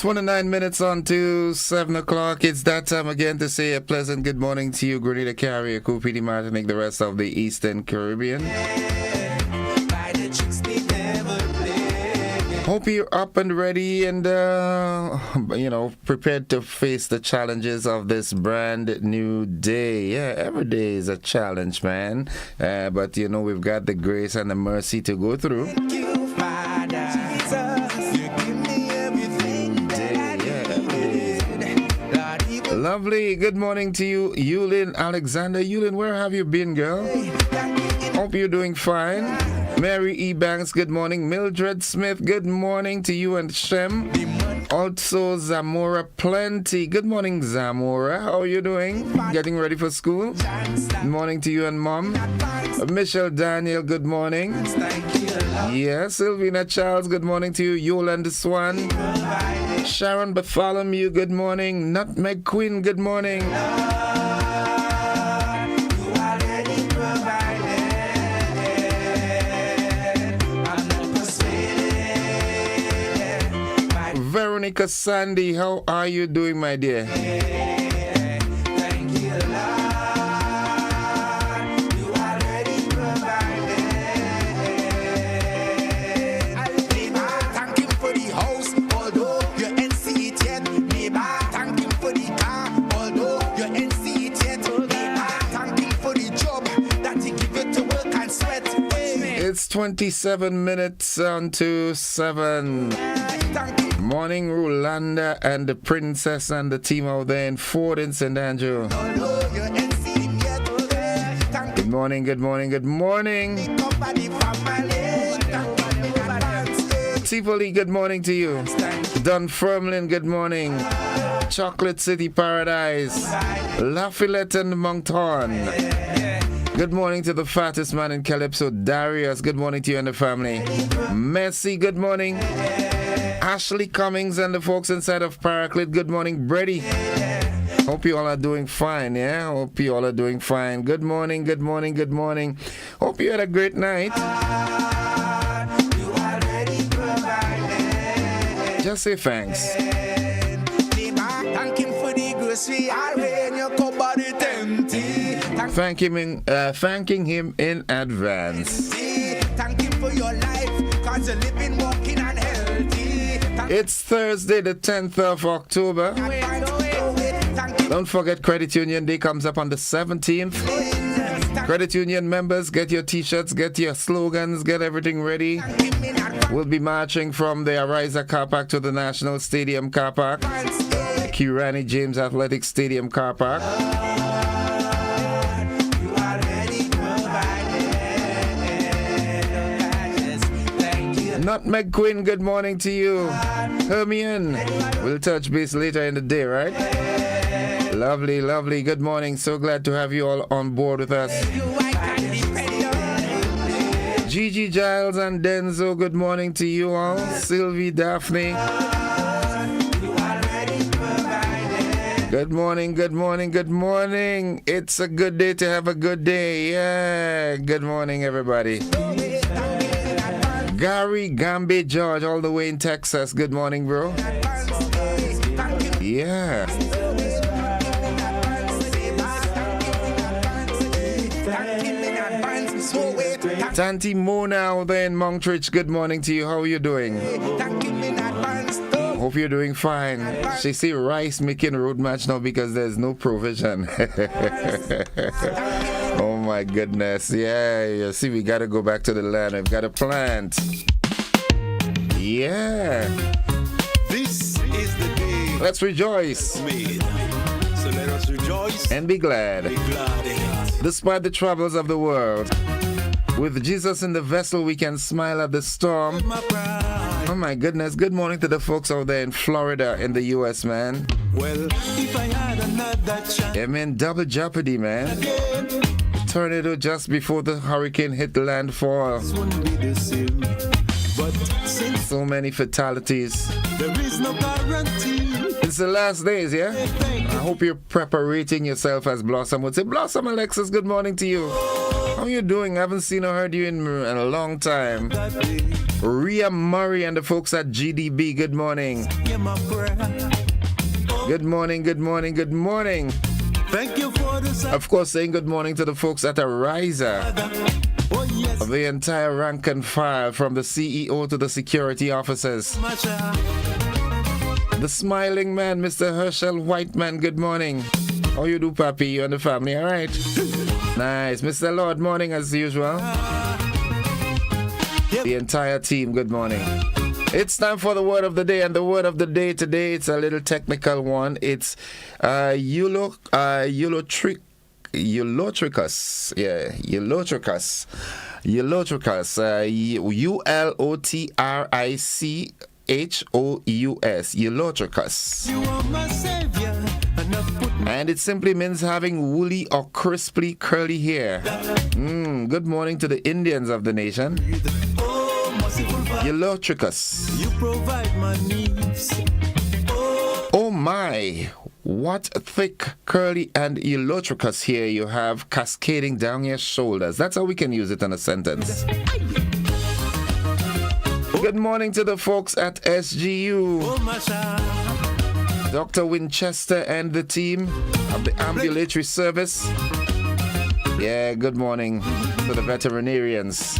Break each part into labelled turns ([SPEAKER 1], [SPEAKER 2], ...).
[SPEAKER 1] 29 minutes on to 7 o'clock. It's that time again to say a pleasant good morning to you, Grenada, Carrier, Cupidi, Martinique, the rest of the Eastern Caribbean. Hope you're up and ready and, prepared to face the challenges of this brand new day. Yeah, every day is a challenge, man. But, we've got the grace and the mercy to go through.
[SPEAKER 2] Thank you, Father. You give me everything that I need.
[SPEAKER 1] Lovely. Good morning to you, Yulin Alexander. Yulin, where have you been, girl? Hope you're doing fine. Mary E. Banks, good morning. Mildred Smith, good morning to you and Shem. Also, Zamora Plenty. Good morning, Zamora. How are you doing? Getting ready for school? Good morning to you and Mom. Michelle Daniel, good morning. Yes, Sylvina Charles, good morning to you. Yolanda Swan. Sharon Bartholomew, good morning. Nutmeg Queen, good morning. Veronica Sandy, how are you doing, my dear?
[SPEAKER 2] Thank you, Lord. You already provided. Thank him for the house, although you ain't see it yet. Thank him for the car, although you ain't see it yet. Thank him for the job that he give you to work and sweat.
[SPEAKER 1] It's 27 minutes on to 7. Morning, Rolanda and the princess and the team out there in Ford in St. Andrew. Good morning, good morning, good morning. Tivoli, good morning to you. Dunfermline, good morning. Chocolate City Paradise. Lafayette and Moncton. Good morning to the fattest man in Calypso, Darius. Good morning to you and the family. Messi, good morning. Ashley Cummings and the folks inside of Paraclete. Good morning, Brady. Hope you all are doing fine, yeah? Hope you all are doing fine. Good morning, good morning, good morning. Hope you had a great night. Just say thanks. Thanking him in advance.
[SPEAKER 2] Thank him for your life, cause you're living, walking and healthy.
[SPEAKER 1] It's Thursday, the 10th of October. Don't forget Credit Union Day comes up on the 17th. Credit Union members, get your t-shirts, get your slogans, get everything ready. We'll be marching from the Ariza car park to the National Stadium car park, Kirani James Athletic Stadium car park. Nutmeg Queen, good morning to you. Hermione, we'll touch base later in the day, right? Lovely, lovely. Good morning. So glad to have you all on board with us. Gigi Giles and Denzo, good morning to you all. Sylvie, Daphne. Good morning, good morning, good morning. It's a good day to have a good day. Yeah, good morning, everybody. Gary Gambe George, all the way in Texas. Good morning, bro. Yeah. Tanti Mona out there in Monkridge, good morning to you. How are you doing? Hope you're doing fine. She see rice making road match now because there's no provision. Oh my goodness. Yeah, you see, we gotta go back to the land. We've got to plant. Yeah.
[SPEAKER 3] This is the day.
[SPEAKER 1] Let's rejoice.
[SPEAKER 3] So let us rejoice
[SPEAKER 1] and be glad.
[SPEAKER 3] Be glad in it.
[SPEAKER 1] Despite the troubles of the world, with Jesus in the vessel, we can smile at the storm. Oh my goodness. Good morning to the folks out there in Florida in the US, man.
[SPEAKER 3] Well, if I had another chance.
[SPEAKER 1] Yeah, man, double jeopardy, man. Tornado just before the hurricane hit landfall.
[SPEAKER 3] But
[SPEAKER 1] so many fatalities.
[SPEAKER 3] There is no guarantee.
[SPEAKER 1] It's the last days, yeah? I hope you're preparating yourself, as Blossom would say. Blossom Alexis, good morning to you. How you doing? I haven't seen or heard you in a long time. Rhea Murray and the folks at GDB, good morning. Good morning, good morning, good morning.
[SPEAKER 3] Thank you for the
[SPEAKER 1] Of course, saying good morning to the folks at Ariza.
[SPEAKER 3] Oh yes,
[SPEAKER 1] The entire rank and file from the CEO to the security officers. The smiling man, Mr. Herschel Whiteman, good morning. How you do, Papi? You and the family, all right? Nice. Mr. Lord, morning as usual. The entire team, good morning. It's time for the word of the day, and the word of the day today, it's a little technical one. It's Eulotricus. Yeah, Eulotricus. Eulotricus. Ulotricus. Eulotricus.
[SPEAKER 3] you are my savior, and I put
[SPEAKER 1] And it simply means having woolly or crisply curly hair. Good morning to the Indians of the nation.
[SPEAKER 3] oh merciful Father,
[SPEAKER 1] Eulotricus.
[SPEAKER 3] you provide my needs.
[SPEAKER 1] Oh my, what thick, curly, and eulotricus hair you have cascading down your shoulders. That's how we can use it in a sentence. Good morning to the folks at SGU.
[SPEAKER 3] Oh my child,
[SPEAKER 1] Dr. Winchester and the team of the ambulatory service. Yeah, good morning to the veterinarians.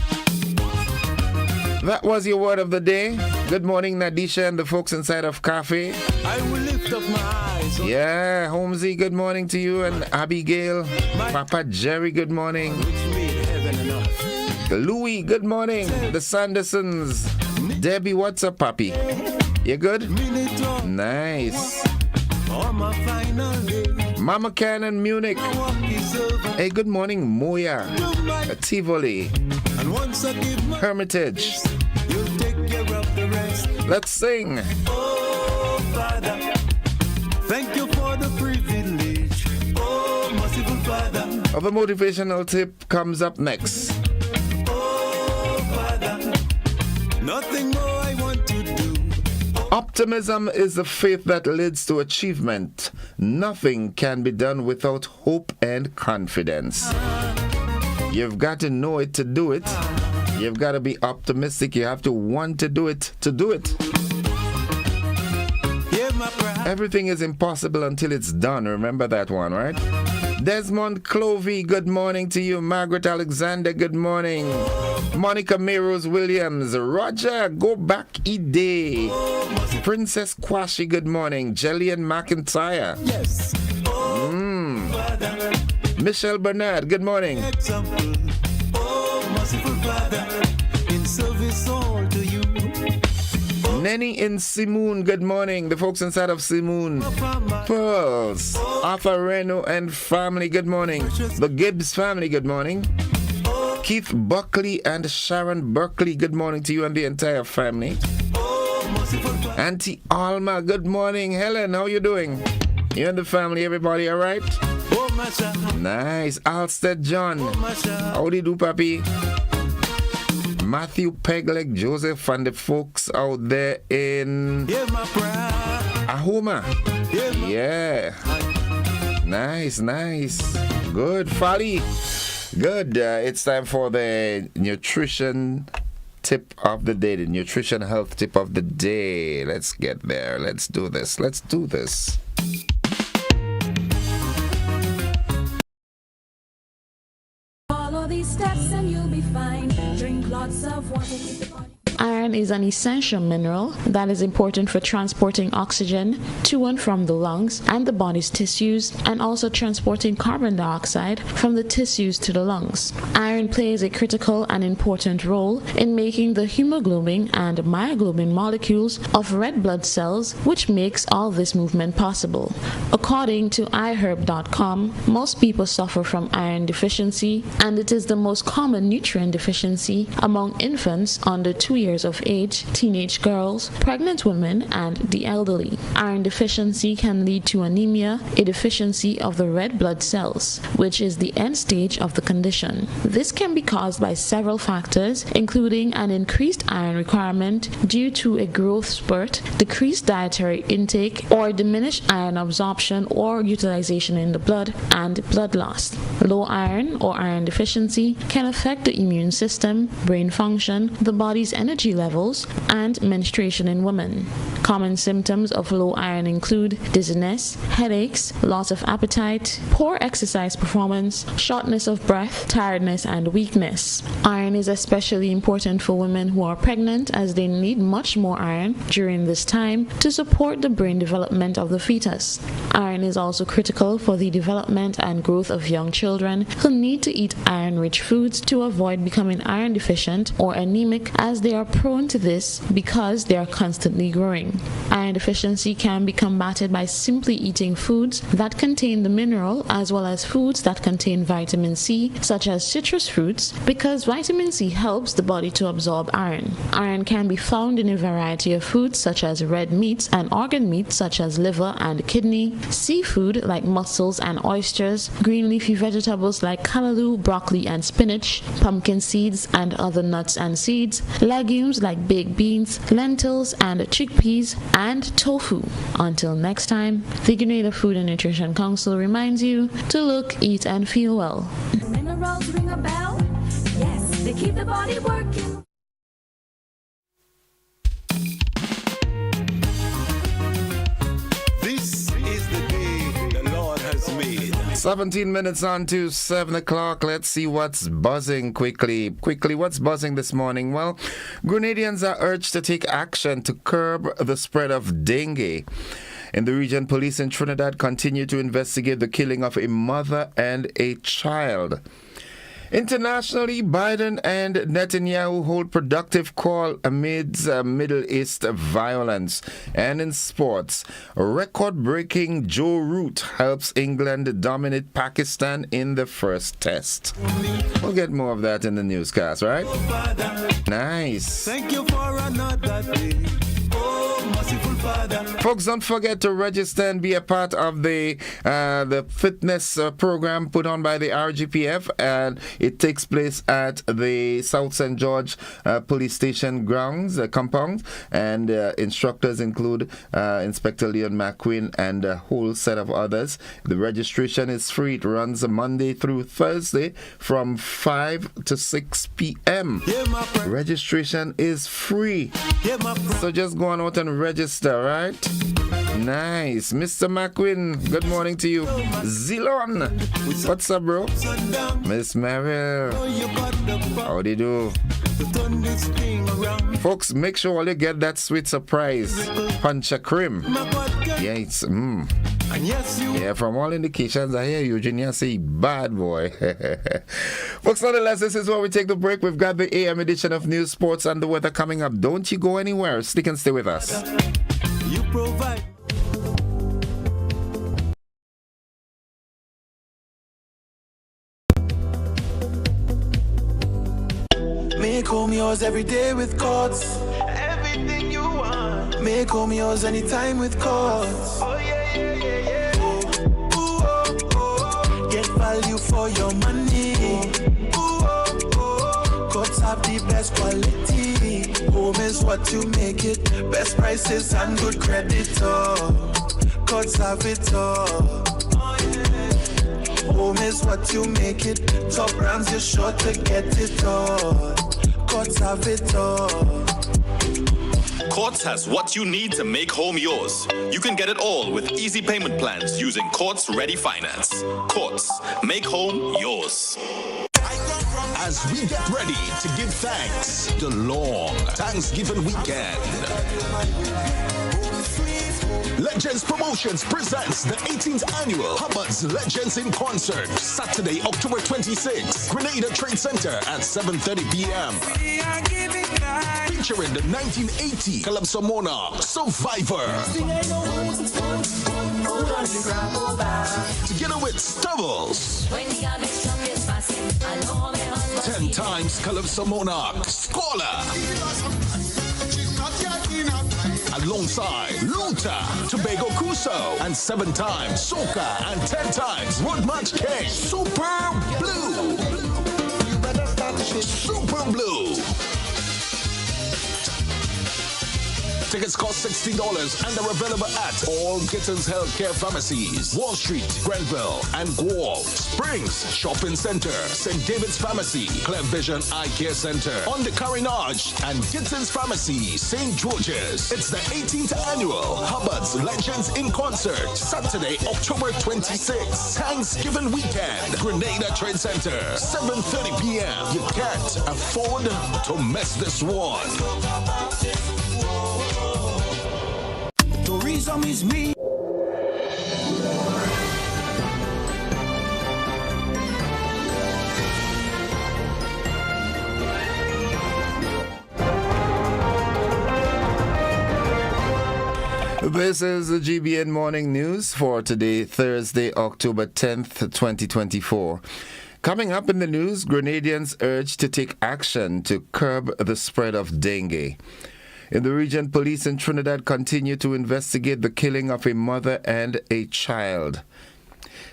[SPEAKER 1] That was your word of the day. Good morning, Nadisha and the folks inside of Cafe.
[SPEAKER 3] I will lift up my eyes.
[SPEAKER 1] Yeah, Holmesy, good morning to you, and Abigail. Papa Jerry, good morning.
[SPEAKER 3] Which made heaven and earth.
[SPEAKER 1] Louis, good morning. The Sandersons. Debbie, what's up, Papi? You good?
[SPEAKER 3] Minute long,
[SPEAKER 1] Nice.
[SPEAKER 3] on my final day,
[SPEAKER 1] Mama Cannon, Munich.
[SPEAKER 3] my walk is over.
[SPEAKER 1] Hey, good morning, Moya.
[SPEAKER 3] You might,
[SPEAKER 1] Tivoli.
[SPEAKER 3] and once I give my
[SPEAKER 1] Hermitage.
[SPEAKER 3] you'll take care of the rest.
[SPEAKER 1] Let's sing.
[SPEAKER 3] Oh, Father, thank you for the privilege. Oh, merciful Father.
[SPEAKER 1] The motivational tip comes up next.
[SPEAKER 3] Oh, Father, nothing more I want to do.
[SPEAKER 1] Optimism is the faith that leads to achievement. Nothing can be done without hope and confidence. You've got to know it to do it. You've got to be optimistic. You have to want to do it to do it.
[SPEAKER 3] Hear my prayer.
[SPEAKER 1] Everything is impossible until it's done. Remember that one, right? Desmond Clovey, good morning to you. Margaret Alexander, good morning. Monica Meros Williams. Roger, go back day. Princess Kwashi, good morning. Jillian McIntyre.
[SPEAKER 3] Yes. Oh, Father,
[SPEAKER 1] Michelle Bernard, good morning.
[SPEAKER 3] example. Oh, merciful Father, in service all to you.
[SPEAKER 1] Nenny in Simoon, good morning. The folks inside of Simoon.
[SPEAKER 3] Mama,
[SPEAKER 1] Pearls, Arthur Reno and family, good morning. The Gibbs family, good morning. Keith Buckley and Sharon Berkeley, good morning to you and the entire family.
[SPEAKER 3] oh, merciful Father.
[SPEAKER 1] Auntie Alma, good morning. Helen, how you doing? You and the family, everybody all right?
[SPEAKER 3] Oh, my child.
[SPEAKER 1] Nice. Alstead John,
[SPEAKER 3] Oh, my child.
[SPEAKER 1] how do you do, papi? Matthew Pegleg, Joseph and the folks out there in
[SPEAKER 3] Hear my prayer.
[SPEAKER 1] Ahoma.
[SPEAKER 3] Hear my
[SPEAKER 1] Yeah. Nice, nice. Good, Fali. Good. It's time for the nutrition tip of the day, the nutrition health tip of the day. Let's get there. Let's do this. Let's do this.
[SPEAKER 4] Follow these steps and you'll be fine. Drink lots of water. Keep the body.
[SPEAKER 5] Iron is an essential mineral that is important for transporting oxygen to and from the lungs and the body's tissues, and also transporting carbon dioxide from the tissues to the lungs. Iron plays a critical and important role in making the hemoglobin and myoglobin molecules of red blood cells, which makes all this movement possible. According to iHerb.com, most people suffer from iron deficiency, and it is the most common nutrient deficiency among infants under 2 years years of age, teenage girls, pregnant women, and the elderly. Iron deficiency can lead to anemia, a deficiency of the red blood cells, which is the end stage of the condition. This can be caused by several factors, including an increased iron requirement due to a growth spurt, decreased dietary intake, or diminished iron absorption or utilization in the blood, and blood loss. Low iron or iron deficiency can affect the immune system, brain function, the body's energy levels, and menstruation in women. Common symptoms of low iron include dizziness, headaches, loss of appetite, poor exercise performance, shortness of breath, tiredness, and weakness. Iron is especially important for women who are pregnant, as they need much more iron during this time to support the brain development of the fetus. Iron is also critical for the development and growth of young children who need to eat iron-rich foods to avoid becoming iron deficient or anemic, as they are prone to this because they are constantly growing. Iron deficiency can be combated by simply eating foods that contain the mineral, as well as foods that contain vitamin C, such as citrus fruits, because vitamin C helps the body to absorb iron. Iron can be found in a variety of foods such as red meats and organ meats such as liver and kidney, seafood like mussels and oysters, green leafy vegetables like callaloo, broccoli and spinach, pumpkin seeds and other nuts and seeds, legumes like baked beans, lentils and chickpeas, and tofu. Until next time, the Grenada Food and Nutrition Council reminds you to look, eat and feel well.
[SPEAKER 4] Minerals ring a bell? Yes, they keep the body working.
[SPEAKER 3] This is the day the Lord has made.
[SPEAKER 1] 17 minutes on to 7 o'clock. Let's see what's buzzing quickly. What's buzzing this morning? Well, Grenadians are urged to take action to curb the spread of dengue. In the region, police in Trinidad continue to investigate the killing of a mother and a child. Internationally, Biden and Netanyahu hold productive call amidst Middle East violence. And in sports, record-breaking Joe Root helps England dominate Pakistan in the first test. We'll get more of that in the newscast, right? Nice.
[SPEAKER 3] Thank you for another day. Oh, merciful Father.
[SPEAKER 1] Folks, don't forget to register and be a part of the fitness program put on by the RGPF, and it takes place at the South St. George Police Station grounds compound, and instructors include Inspector Leon McQueen and a whole set of others. The registration is free. It runs Monday through Thursday from 5 to 6 p.m.
[SPEAKER 3] Yeah, my friend.
[SPEAKER 1] Registration is free.
[SPEAKER 3] Yeah, my friend.
[SPEAKER 1] So just go on out and register, right? Nice. Mr. McQueen, good morning to you. Zilon, what's up, bro? Miss Merrill, how do you do? Folks, make sure all you get that sweet surprise. Punch a cream. Yeah, it's yeah, from all indications, I hear Eugenia say bad boy. Folks, nonetheless, this is where we take the break. We've got the AM edition of News, Sports, and the weather coming up. Don't you go anywhere. Stick and stay with us.
[SPEAKER 3] You provide.
[SPEAKER 2] Make home yours every day with Courts. Everything you want. Make home yours anytime with Courts. Oh yeah, yeah, yeah, yeah. Ooh, oh, oh. Get value for your money. Ooh, oh, oh. Courts have the best quality. Home is what you make it. Best prices and good credit. Oh. Courts have it all. Home is what you make it. Top brands, you're sure to get it all. Courts have it all.
[SPEAKER 6] Courts has what you need to make home yours. You can get it all with easy payment plans using Courts Ready Finance. Courts, make home yours.
[SPEAKER 7] As we get ready to give thanks, the long Thanksgiving weekend. Legends Promotions presents the 18th annual Hubbard's Legends in Concert, Saturday, October 26th, Grenada Trade Center at 7:30 p.m. Featuring the 1980 Calypso Monarch Survivor. Together with Stubbles. 10 times Calypso Monarch Scholar. alongside Luta, Tobago Cuso, and 7 times Soca and 10 times Road March King. Super Blue. Super Blue. Tickets cost $16 and are available at all Gittins Healthcare Pharmacies, Wall Street, Grenville, and Guelph, Springs Shopping Center, St. David's Pharmacy, Clef Vision Eye Care Center, on the Carinage, and Gittins Pharmacy, St. George's. It's the 18th annual Hubbard's Legends in Concert, Saturday, October 26th, Thanksgiving weekend, Grenada Trade Center, 7:30 p.m. You can't afford to miss this one.
[SPEAKER 2] Tourism is me.
[SPEAKER 1] This is the GBN Morning News for today, Thursday, October 10th, 2024. Coming up in the news, Grenadians urged to take action to curb the spread of dengue. In the region, police in Trinidad continue to investigate the killing of a mother and a child.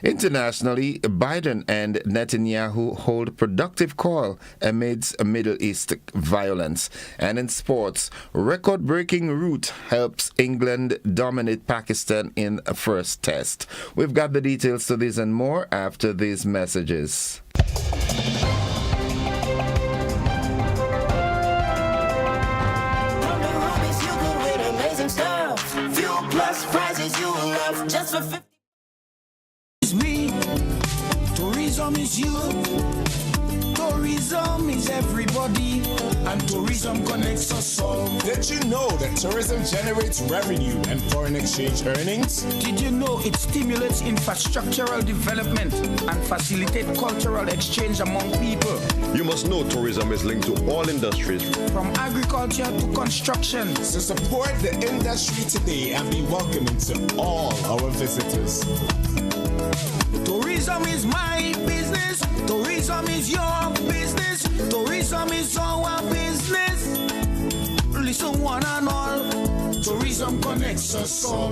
[SPEAKER 1] Internationally, Biden and Netanyahu hold productive call amidst Middle East violence. And in sports, record-breaking rout helps England dominate Pakistan in a first test. We've got the details to this and more after these messages.
[SPEAKER 2] Prizes you love just for 50. It's me. Tourism is you. Tourism is everybody. And tourism connects us all.
[SPEAKER 8] Did you know that tourism generates revenue and foreign exchange earnings?
[SPEAKER 2] Did you know it stimulates infrastructural development and facilitates cultural exchange among people?
[SPEAKER 9] You must know tourism is linked to all industries,
[SPEAKER 2] from agriculture to construction.
[SPEAKER 8] So support the industry today and be welcoming to all our visitors.
[SPEAKER 2] Tourism is my business. Tourism is your business. Tourism is our business. Listen one and all. Tourism connects us all.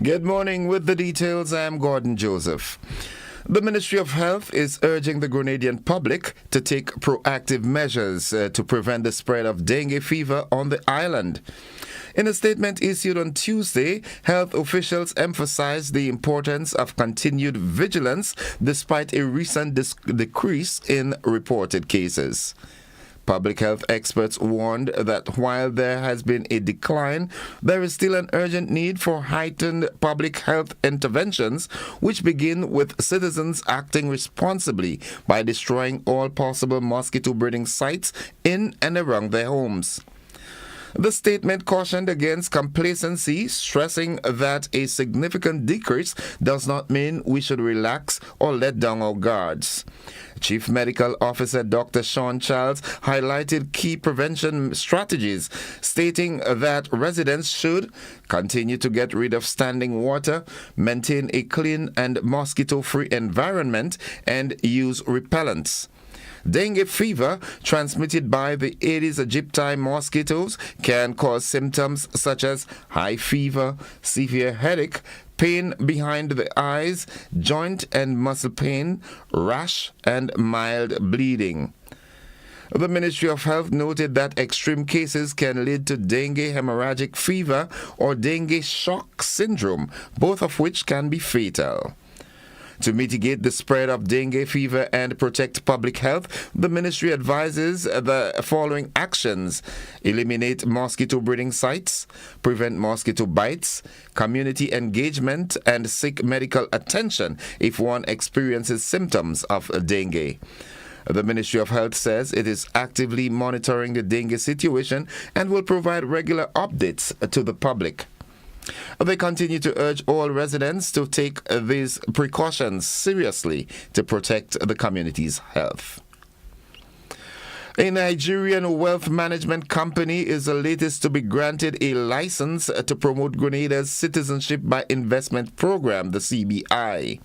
[SPEAKER 1] Good morning. With the details, I am Gordon Joseph. The Ministry of Health is urging the Grenadian public to take proactive measures to prevent the spread of dengue fever on the island. In a statement issued on Tuesday, health officials emphasized the importance of continued vigilance despite a recent decrease in reported cases. Public health experts warned that while there has been a decline, there is still an urgent need for heightened public health interventions, which begin with citizens acting responsibly by destroying all possible mosquito breeding sites in and around their homes. The statement cautioned against complacency, stressing that a significant decrease does not mean we should relax or let down our guards. Chief Medical Officer Dr. Sean Childs highlighted key prevention strategies, stating that residents should continue to get rid of standing water, maintain a clean and mosquito-free environment, and use repellents. Dengue fever, transmitted by the Aedes aegypti mosquitoes, can cause symptoms such as high fever, severe headache, pain behind the eyes, joint and muscle pain, rash, and mild bleeding. The Ministry of Health noted that extreme cases can lead to dengue hemorrhagic fever or dengue shock syndrome, both of which can be fatal. To mitigate the spread of dengue fever and protect public health, the ministry advises the following actions: eliminate mosquito breeding sites, prevent mosquito bites, community engagement, and seek medical attention if one experiences symptoms of dengue. The Ministry of Health says it is actively monitoring the dengue situation and will provide regular updates to the public. They continue to urge all residents to take these precautions seriously to protect the community's health. A Nigerian wealth management company is the latest to be granted a license to promote Grenada's Citizenship by Investment Program, the CBI.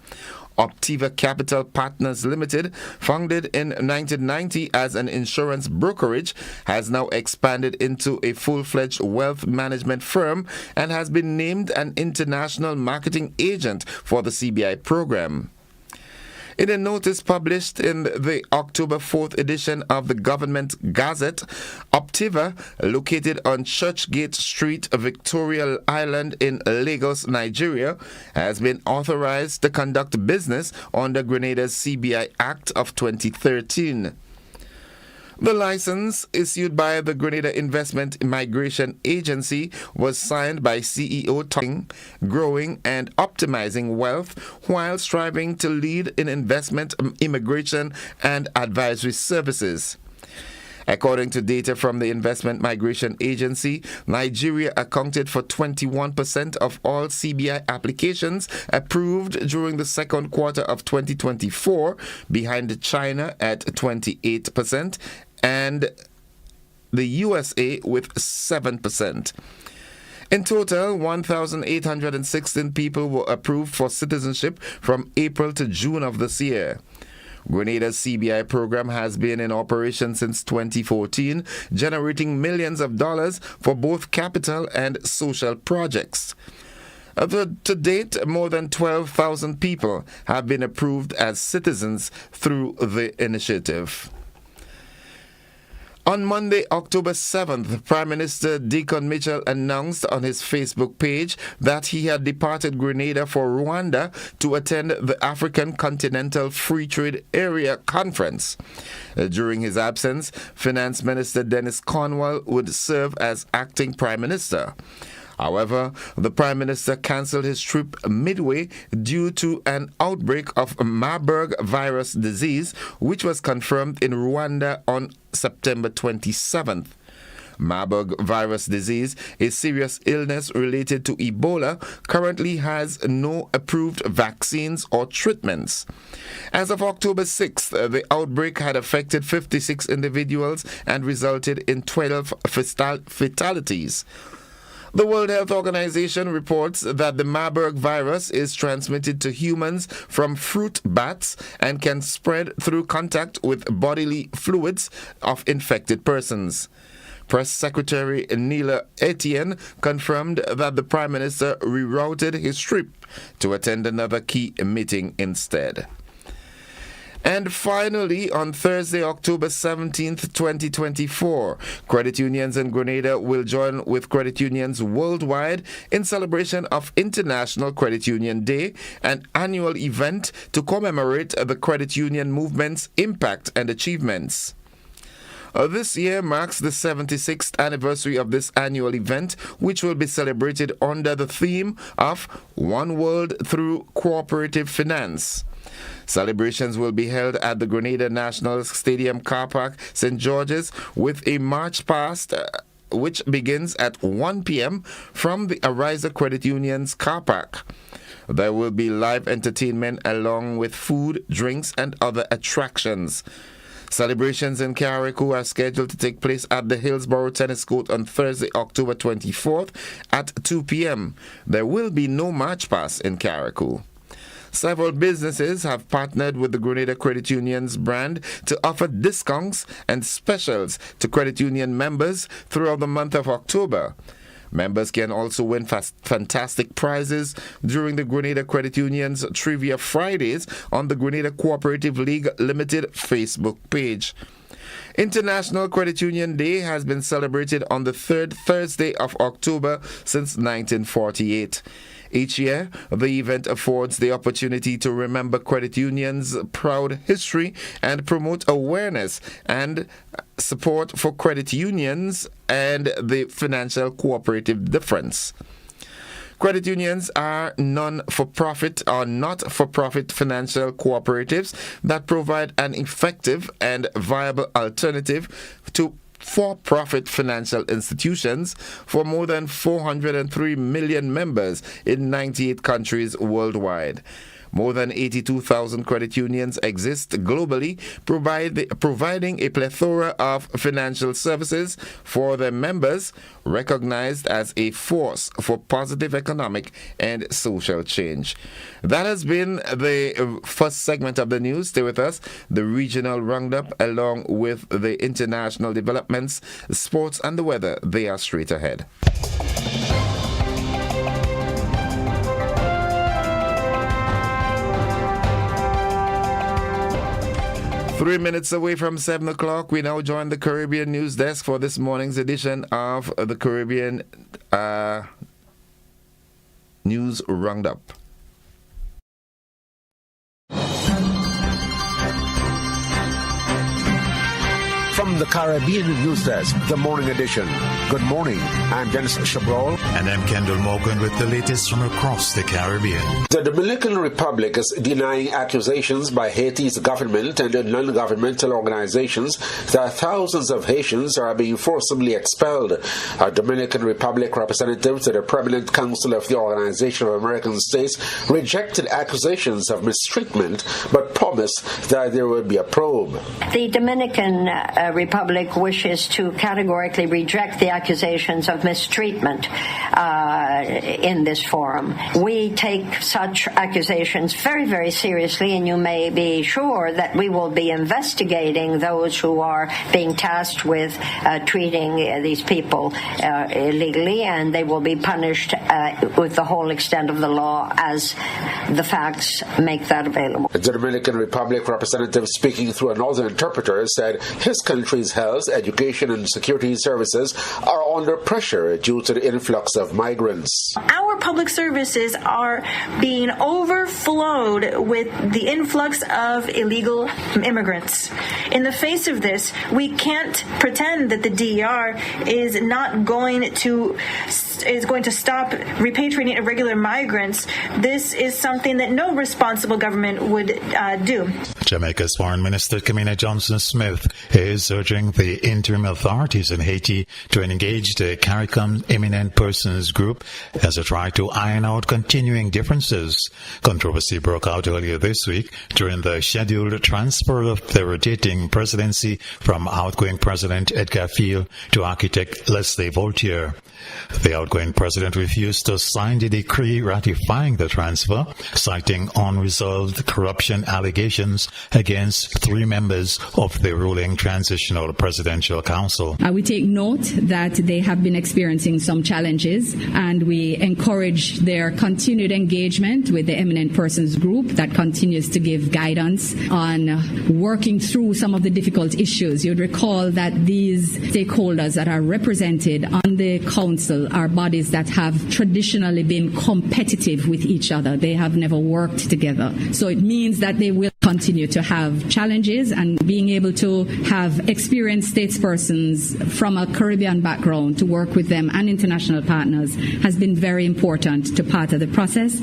[SPEAKER 1] Optiva Capital Partners Limited, founded in 1990 as an insurance brokerage, has now expanded into a full-fledged wealth management firm and has been named an international marketing agent for the CBI program. In a notice published in the October 4th edition of the Government Gazette, Optiva, located on Churchgate Street, Victoria Island in Lagos, Nigeria, has been authorized to conduct business under Grenada's CBI Act of 2013. The license, issued by the Grenada Investment Migration Agency, was signed by CEO Talking, Growing and Optimizing Wealth while striving to lead in investment, immigration and advisory services. According to data from the Investment Migration Agency, Nigeria accounted for 21% of all CBI applications approved during the second quarter of 2024, behind China at 28% and the USA with 7%. In total, 1,816 people were approved for citizenship from April to June of this year. Grenada's CBI program has been in operation since 2014, generating millions of dollars for both capital and social projects. To date, more than 12,000 people have been approved as citizens through the initiative. On Monday, October 7th, Prime Minister Deacon Mitchell announced on his Facebook page that he had departed Grenada for Rwanda to attend the African Continental Free Trade Area Conference. During his absence, Finance Minister Dennis Cornwall would serve as acting Prime Minister. However, the Prime Minister cancelled his trip midway due to an outbreak of Marburg virus disease, which was confirmed in Rwanda on September 27th. Marburg virus disease, a serious illness related to Ebola, currently has no approved vaccines or treatments. As of October 6th, the outbreak had affected 56 individuals and resulted in 12 fatalities. The World Health Organization reports that the Marburg virus is transmitted to humans from fruit bats and can spread through contact with bodily fluids of infected persons. Press Secretary Neela Etienne confirmed that the Prime Minister rerouted his trip to attend another key meeting instead. And finally, on Thursday, October 17th, 2024, credit unions in Grenada will join with credit unions worldwide in celebration of International Credit Union Day, an annual event to commemorate the credit union movement's impact and achievements. This year marks the 76th anniversary of this annual event, which will be celebrated under the theme of One World Through Cooperative Finance. Celebrations will be held at the Grenada National Stadium Car Park, St. George's, with a march past which begins at 1 p.m. from the Ariza Credit Union's car park. There will be live entertainment along with food, drinks, and other attractions. Celebrations in Carriacou are scheduled to take place at the Hillsborough Tennis Court on Thursday, October 24th at 2 p.m. There will be no march past in Carriacou. Several businesses have partnered with the Grenada Credit Union's brand to offer discounts and specials to credit union members throughout the month of October. Members can also win fantastic prizes during the Grenada Credit Union's Trivia Fridays on the Grenada Cooperative League Limited Facebook page. International Credit Union Day has been celebrated on the third Thursday of October since 1948. Each year, the event affords the opportunity to remember credit unions' proud history and promote awareness and support for credit unions and the financial cooperative difference. Credit unions are non-for-profit or not-for-profit financial cooperatives that provide an effective and viable alternative to for-profit financial institutions for more than 403 million members in 98 countries worldwide. More than 82,000 credit unions exist globally, providing a plethora of financial services for their members, recognized as a force for positive economic and social change. That has been the first segment of the news. Stay with us. The regional roundup, along with the international developments, sports, and the weather, they are straight ahead. 3 minutes away from 7 o'clock, we now join the Caribbean News Desk for this morning's edition of the Caribbean News Roundup.
[SPEAKER 10] From the Caribbean News Desk, the morning edition. Good morning. I'm Dennis Chabrol.
[SPEAKER 11] And I'm Kendall Morgan with the latest from across the Caribbean.
[SPEAKER 10] The Dominican Republic is denying accusations by Haiti's government and non-governmental organizations that thousands of Haitians are being forcibly expelled. A Dominican Republic representative to the Permanent Council of the Organization of American States rejected accusations of mistreatment, but promised that there would be a probe.
[SPEAKER 12] The Dominican Republic wishes to categorically reject the accusations of mistreatment in this forum. We take such accusations very, very seriously, and you may be sure that we will be investigating those who are being tasked with treating these people illegally, and they will be punished with the whole extent of the law as the facts make that available.
[SPEAKER 10] The Dominican Republic representative, speaking through another interpreter, said his country's health, education, and security services are under pressure due to the influx of migrants.
[SPEAKER 13] Our public services are being overflowed with the influx of illegal immigrants. In the face of this, we can't pretend that the DER is not going to stop repatriating irregular migrants. This is something that no responsible government would do.
[SPEAKER 11] Jamaica's Foreign Minister Kamina Johnson-Smith is urging the interim authorities in Haiti to engage the CARICOM Eminent Persons Group as it tries to iron out continuing differences. Controversy broke out earlier this week during the scheduled transfer of the rotating presidency from outgoing President Edgar Field to architect Leslie Voltaire. The outgoing president refused to sign the decree ratifying the transfer, citing unresolved corruption allegations against 3 members of the ruling Transitional Presidential Council.
[SPEAKER 14] We take note that they have been experiencing some challenges, and we encourage their continued engagement with the Eminent Persons Group that continues to give guidance on working through some of the difficult issues. You'd recall that these stakeholders that are represented on the council are bodies that have traditionally been competitive with each other. They have never worked together. So it means that they will continue to have challenges, and being able to have experienced statespersons from a Caribbean background to work with them and international partners has been very important to part of the process.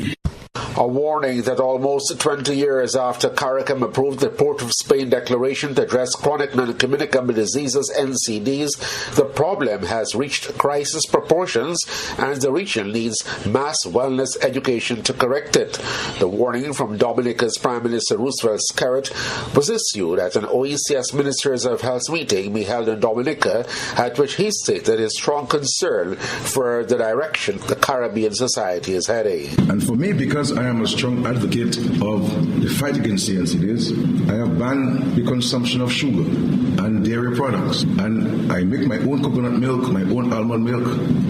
[SPEAKER 10] A warning that almost 20 years after CARICOM approved the Port of Spain Declaration to address chronic non-communicable diseases, NCDs, the problem has reached crisis proportions, and the region needs mass wellness education to correct it. The warning from Dominica's Prime Minister Roosevelt Skerritt was issued at an OECS Ministers of Health meeting be held in Dominica, at which he stated his strong concern for the direction the Caribbean society is heading.
[SPEAKER 15] And for me, because I am a strong advocate of the fight against NCDs, I have banned the consumption of sugar and dairy products. And I make my own coconut milk, my own almond milk,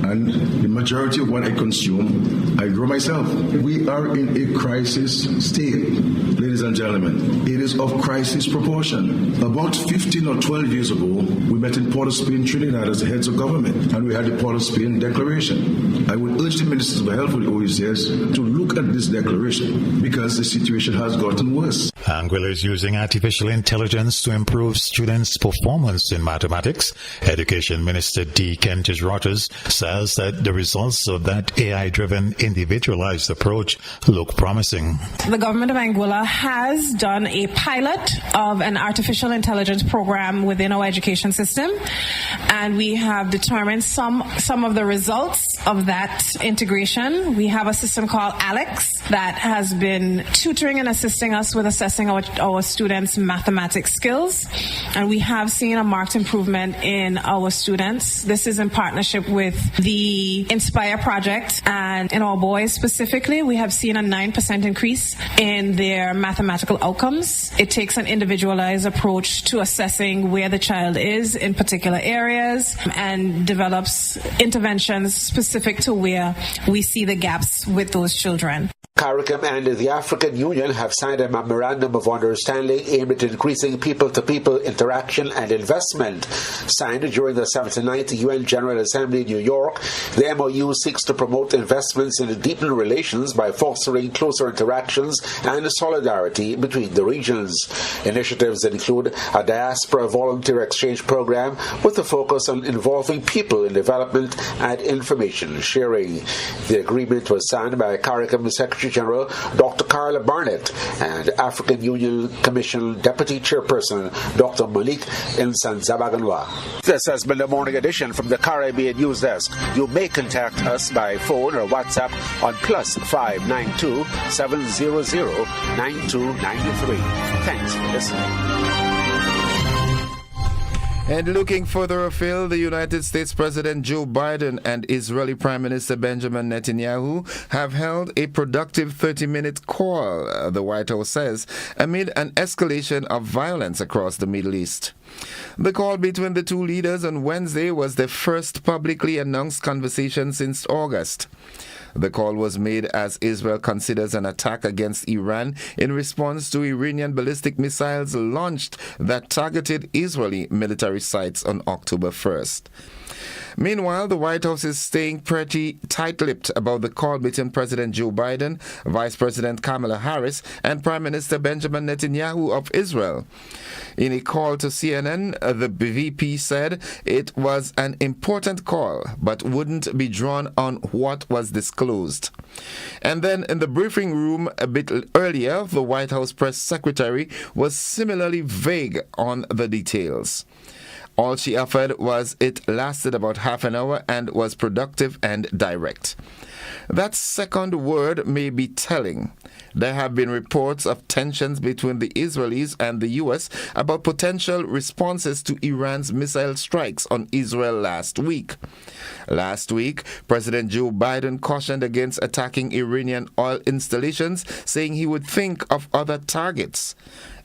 [SPEAKER 15] and the majority of what I consume, I grow myself. We are in a crisis state, ladies and gentlemen. It is of crisis proportion. About 15 or 12 years ago, we met in Port of Spain, Trinidad, as the heads of government, and we had the Port of Spain Declaration. I would urge the Ministers of Health for the OECS to look at this declaration, because the situation has gotten worse.
[SPEAKER 11] Anguilla is using artificial intelligence to improve students' performance in mathematics. Education Minister D. Kentish Rogers says that the results of that AI-driven individualized approach look promising.
[SPEAKER 16] The government of Anguilla has done a pilot of an artificial intelligence program within our education system, and we have determined some of the results of that integration. We have a system called Alex that has been tutoring and assisting us with assessing our students' mathematics skills, and we have seen a marked improvement in our students. This is in partnership with the Inspire project, and in our boys specifically, we have seen a 9% increase in their mathematical outcomes. It takes an individualized approach to assessing where the child is in particular areas and develops interventions specific to where we see the gaps with those children.
[SPEAKER 10] CARICOM and the African Union have signed a memorandum of understanding aimed at increasing people-to-people interaction and investment. Signed during the 79th UN General Assembly in New York, the MOU seeks to promote investments in deepening relations by fostering closer interactions and solidarity between the regions. Initiatives include a diaspora volunteer exchange program with a focus on involving people in development and information sharing. The agreement was signed by CARICOM Secretary General Dr. Carla Barnett and African Union Commission Deputy Chairperson Dr. Malik Insanzabaganwa. This has been the morning edition from the Caribbean News Desk. You may contact us by phone or WhatsApp on +592 700 9293. Thanks for listening.
[SPEAKER 1] And looking further afield, the United States President Joe Biden and Israeli Prime Minister Benjamin Netanyahu have held a productive 30-minute call, the White House says, amid an escalation of violence across the Middle East. The call between the two leaders on Wednesday was their first publicly announced conversation since August. The call was made as Israel considers an attack against Iran in response to Iranian ballistic missiles launched that targeted Israeli military sites on October 1st. Meanwhile, the White House is staying pretty tight-lipped about the call between President Joe Biden, Vice President Kamala Harris, and Prime Minister Benjamin Netanyahu of Israel. In a call to CNN, the VP said it was an important call, but wouldn't be drawn on what was disclosed. And then in the briefing room a bit earlier, the White House press secretary was similarly vague on the details. All she offered was it lasted about half an hour and was productive and direct. That second word may be telling. There have been reports of tensions between the Israelis and the U.S. about potential responses to Iran's missile strikes on Israel last week. Last week, President Joe Biden cautioned against attacking Iranian oil installations, saying he would think of other targets.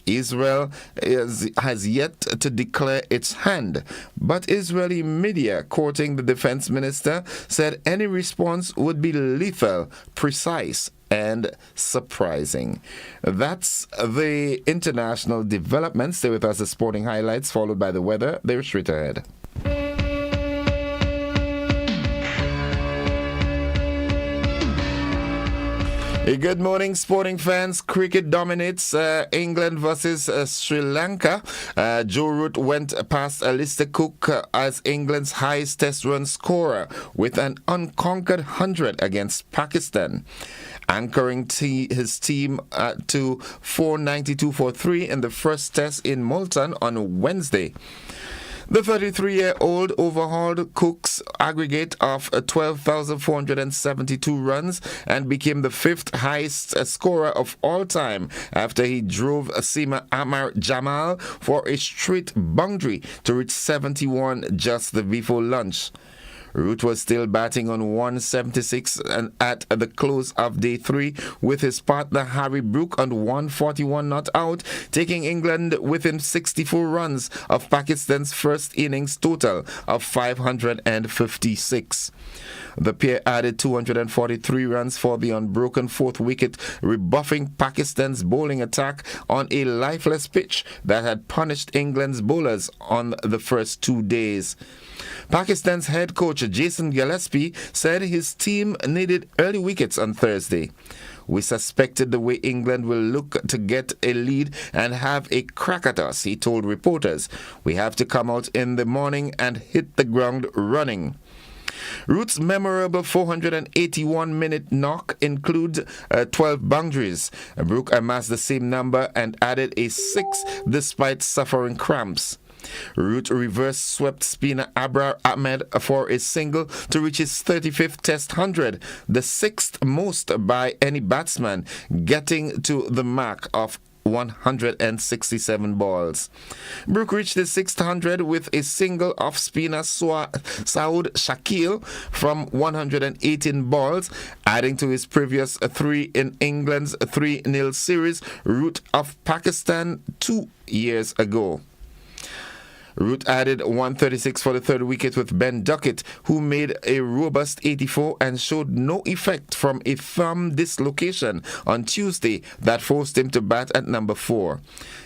[SPEAKER 1] Israel has yet to declare its hand, but Israeli media, quoting the defense minister, said any response would be lethal, precise, and surprising. That's the international developments. Stay with us, the sporting highlights, followed by the weather. They're straight ahead. Good morning, sporting fans. Cricket dominates England versus Sri Lanka. Joe Root went past Alistair Cook as England's highest test run scorer with an unconquered 100 against Pakistan, anchoring his team to 492 for 3 in the first test in Multan on Wednesday. The 33-year-old overhauled Cook's aggregate of 12,472 runs and became the fifth highest scorer of all time after he drove Seema Amar Jamal for a straight boundary to reach 71 just before lunch. Root was still batting on 176 and at the close of day 3 with his partner Harry Brook on 141 not out, taking England within 64 runs of Pakistan's first innings total of 556. The pair added 243 runs for the unbroken fourth wicket, rebuffing Pakistan's bowling attack on a lifeless pitch that had punished England's bowlers on the first 2 days. Pakistan's head coach Jason Gillespie said his team needed early wickets on Thursday. We suspected the way England will look to get a lead and have a crack at us, he told reporters. We have to come out in the morning and hit the ground running. Root's memorable 481-minute knock includes 12 boundaries. Brooke amassed the same number and added a 6 despite suffering cramps. Root reverse swept spinner Abrar Ahmed for a single to reach his 35th Test 100, the 6th most by any batsman, getting to the mark of 167 balls. Brooke reached his 600 with a single off spinner Saud Shakil from 118 balls, adding to his previous 3 in England's 3-0 series rout of Pakistan 2 years ago. Root added 136 for the third wicket with Ben Duckett, who made a robust 84 and showed no effect from a thumb dislocation on Tuesday that forced him to bat at number 4.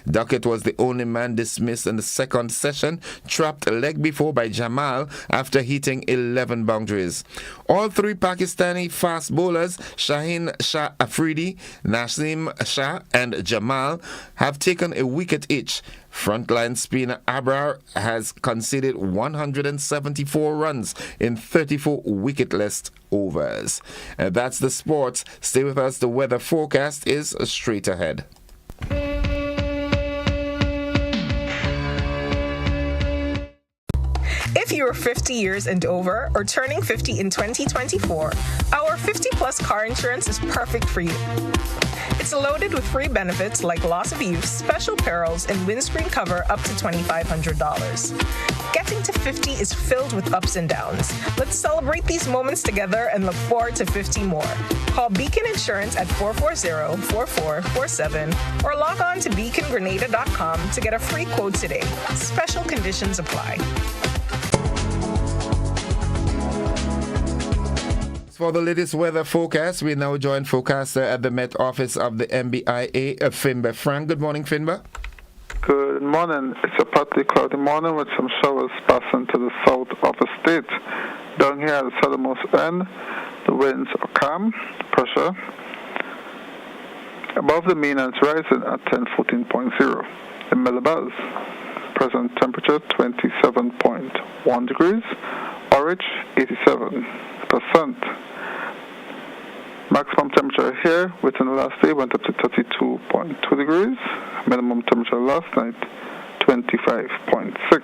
[SPEAKER 1] Duckett was the only man dismissed in the second session, trapped leg before by Jamal after hitting 11 boundaries. All 3 Pakistani fast bowlers, Shaheen Shah Afridi, Naseem Shah and Jamal, have taken a wicket each. Frontline spinner Abrar has conceded 174 runs in 34 wicketless overs. And that's the sports. Stay with us. The weather forecast is straight ahead.
[SPEAKER 17] If you are 50 years and over or turning 50 in 2024, our 50-plus car insurance is perfect for you. It's loaded with free benefits like loss of use, special perils, and windscreen cover up to $2,500. Getting to 50 is filled with ups and downs. Let's celebrate these moments together and look forward to 50 more. Call Beacon Insurance at 440-4447 or log on to beacongrenada.com to get a free quote today. Special conditions apply.
[SPEAKER 1] For the latest weather forecast, we now join forecaster at the Met Office of the MBIA, Finba Frank. Good morning, Finba.
[SPEAKER 18] Good morning. It's a partly cloudy morning with some showers passing to the south of the state. Down here at the southernmost end, the winds are calm, pressure above the mean and it's rising at 1014.0. In millibars, present temperature 27.1 degrees, Orange 87%. Maximum temperature here within the last day went up to 32.2 degrees. Minimum temperature last night 25.6.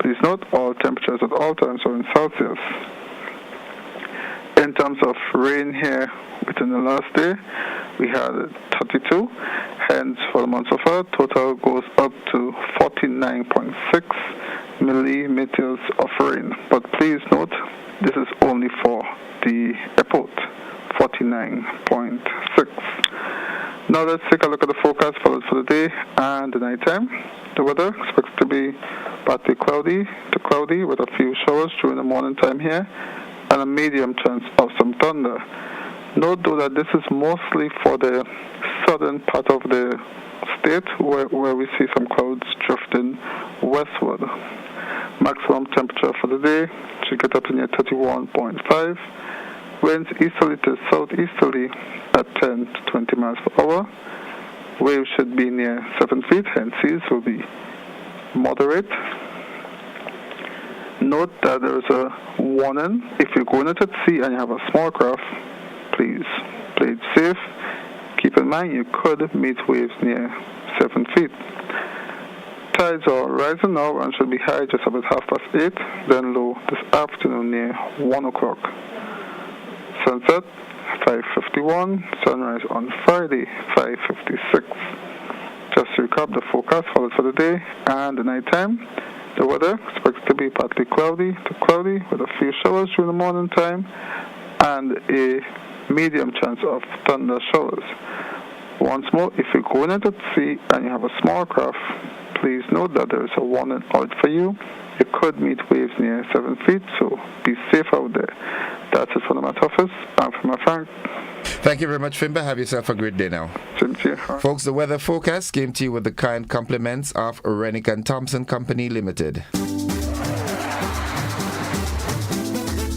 [SPEAKER 18] Please note all temperatures at all times are in Celsius. In terms of rain here within the last day, we had 32. Hence, for the month so far, total goes up to 49.6 millimeters of rain. But please note, this is only for the airport, 49.6. Now let's take a look at the forecast for the day and the night time. The weather expects to be partly cloudy to cloudy with a few showers during the morning time here and a medium chance of some thunder. Note though that this is mostly for the southern part of the state where we see some clouds drifting westward. Maximum temperature for the day should get up to near 31.5. Winds easterly to southeasterly at 10 to 20 miles per hour. Waves should be near 7 feet, hence seas will be moderate. Note that there is a warning. If you're going out at sea and you have a small craft, please play it safe. Keep in mind you could meet waves near 7 feet. Tides are rising now and should be high just about 8:30, then low this afternoon near 1 o'clock. Sunset 5:51, sunrise on Friday 5:56. Just to recap the forecast for the day and the night time. The weather expects to be partly cloudy to cloudy with a few showers during the morning time and a medium chance of thunder showers. Once more, if you're going out at sea and you have a small craft, please note that there is a warning out for you. You could meet waves near 7 feet, so be safe out there. That's it from the Met Office. I'm from Frank.
[SPEAKER 1] Thank you very much, Finba. Have yourself a great day now. Folks, the weather forecast came to you with the kind compliments of Rennick & Thompson Company Limited.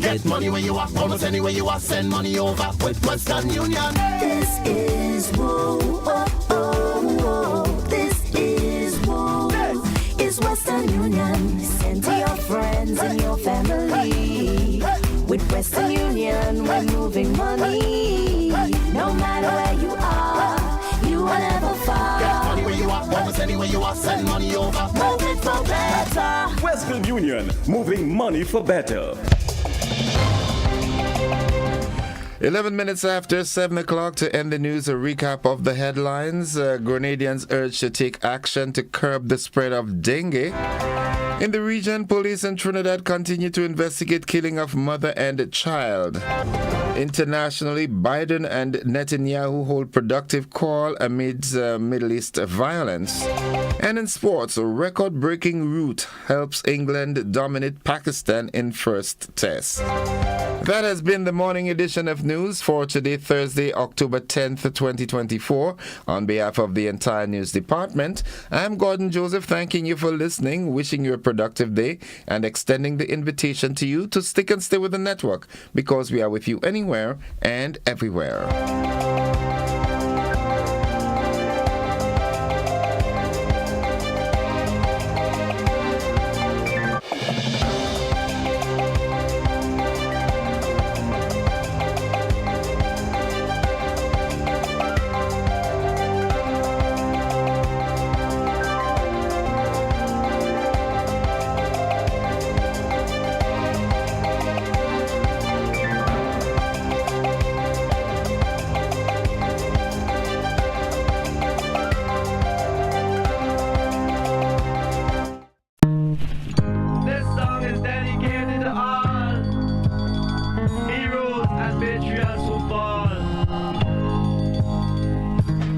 [SPEAKER 2] Get money where you are, almost anywhere you are, send money over with Western Union.
[SPEAKER 19] This is Whoa, oh, oh, oh. This is Whoa. It's Western Union. Send to your friends and your family. With Western Union, we're moving money. No matter where you are, you will never fall.
[SPEAKER 8] Get money where you are, bonus anywhere you are, send money over.
[SPEAKER 19] Move it for better.
[SPEAKER 20] Western Union, moving money for better.
[SPEAKER 1] 11 minutes after 7 o'clock to end the news, a recap of the headlines. Grenadians urged to take action to curb the spread of dengue. In the region, police in Trinidad continue to investigate killing of mother and child. Internationally, Biden and Netanyahu hold productive call amidst Middle East violence. And in sports, a record-breaking rout helps England dominate Pakistan in first test. That has been the morning edition of news for today, Thursday, October 10th, 2024. On behalf of the entire news department, I'm Gordon Joseph, thanking you for listening, wishing you a productive day, and extending the invitation to you to stick and stay with the network, because we are with you anywhere and everywhere.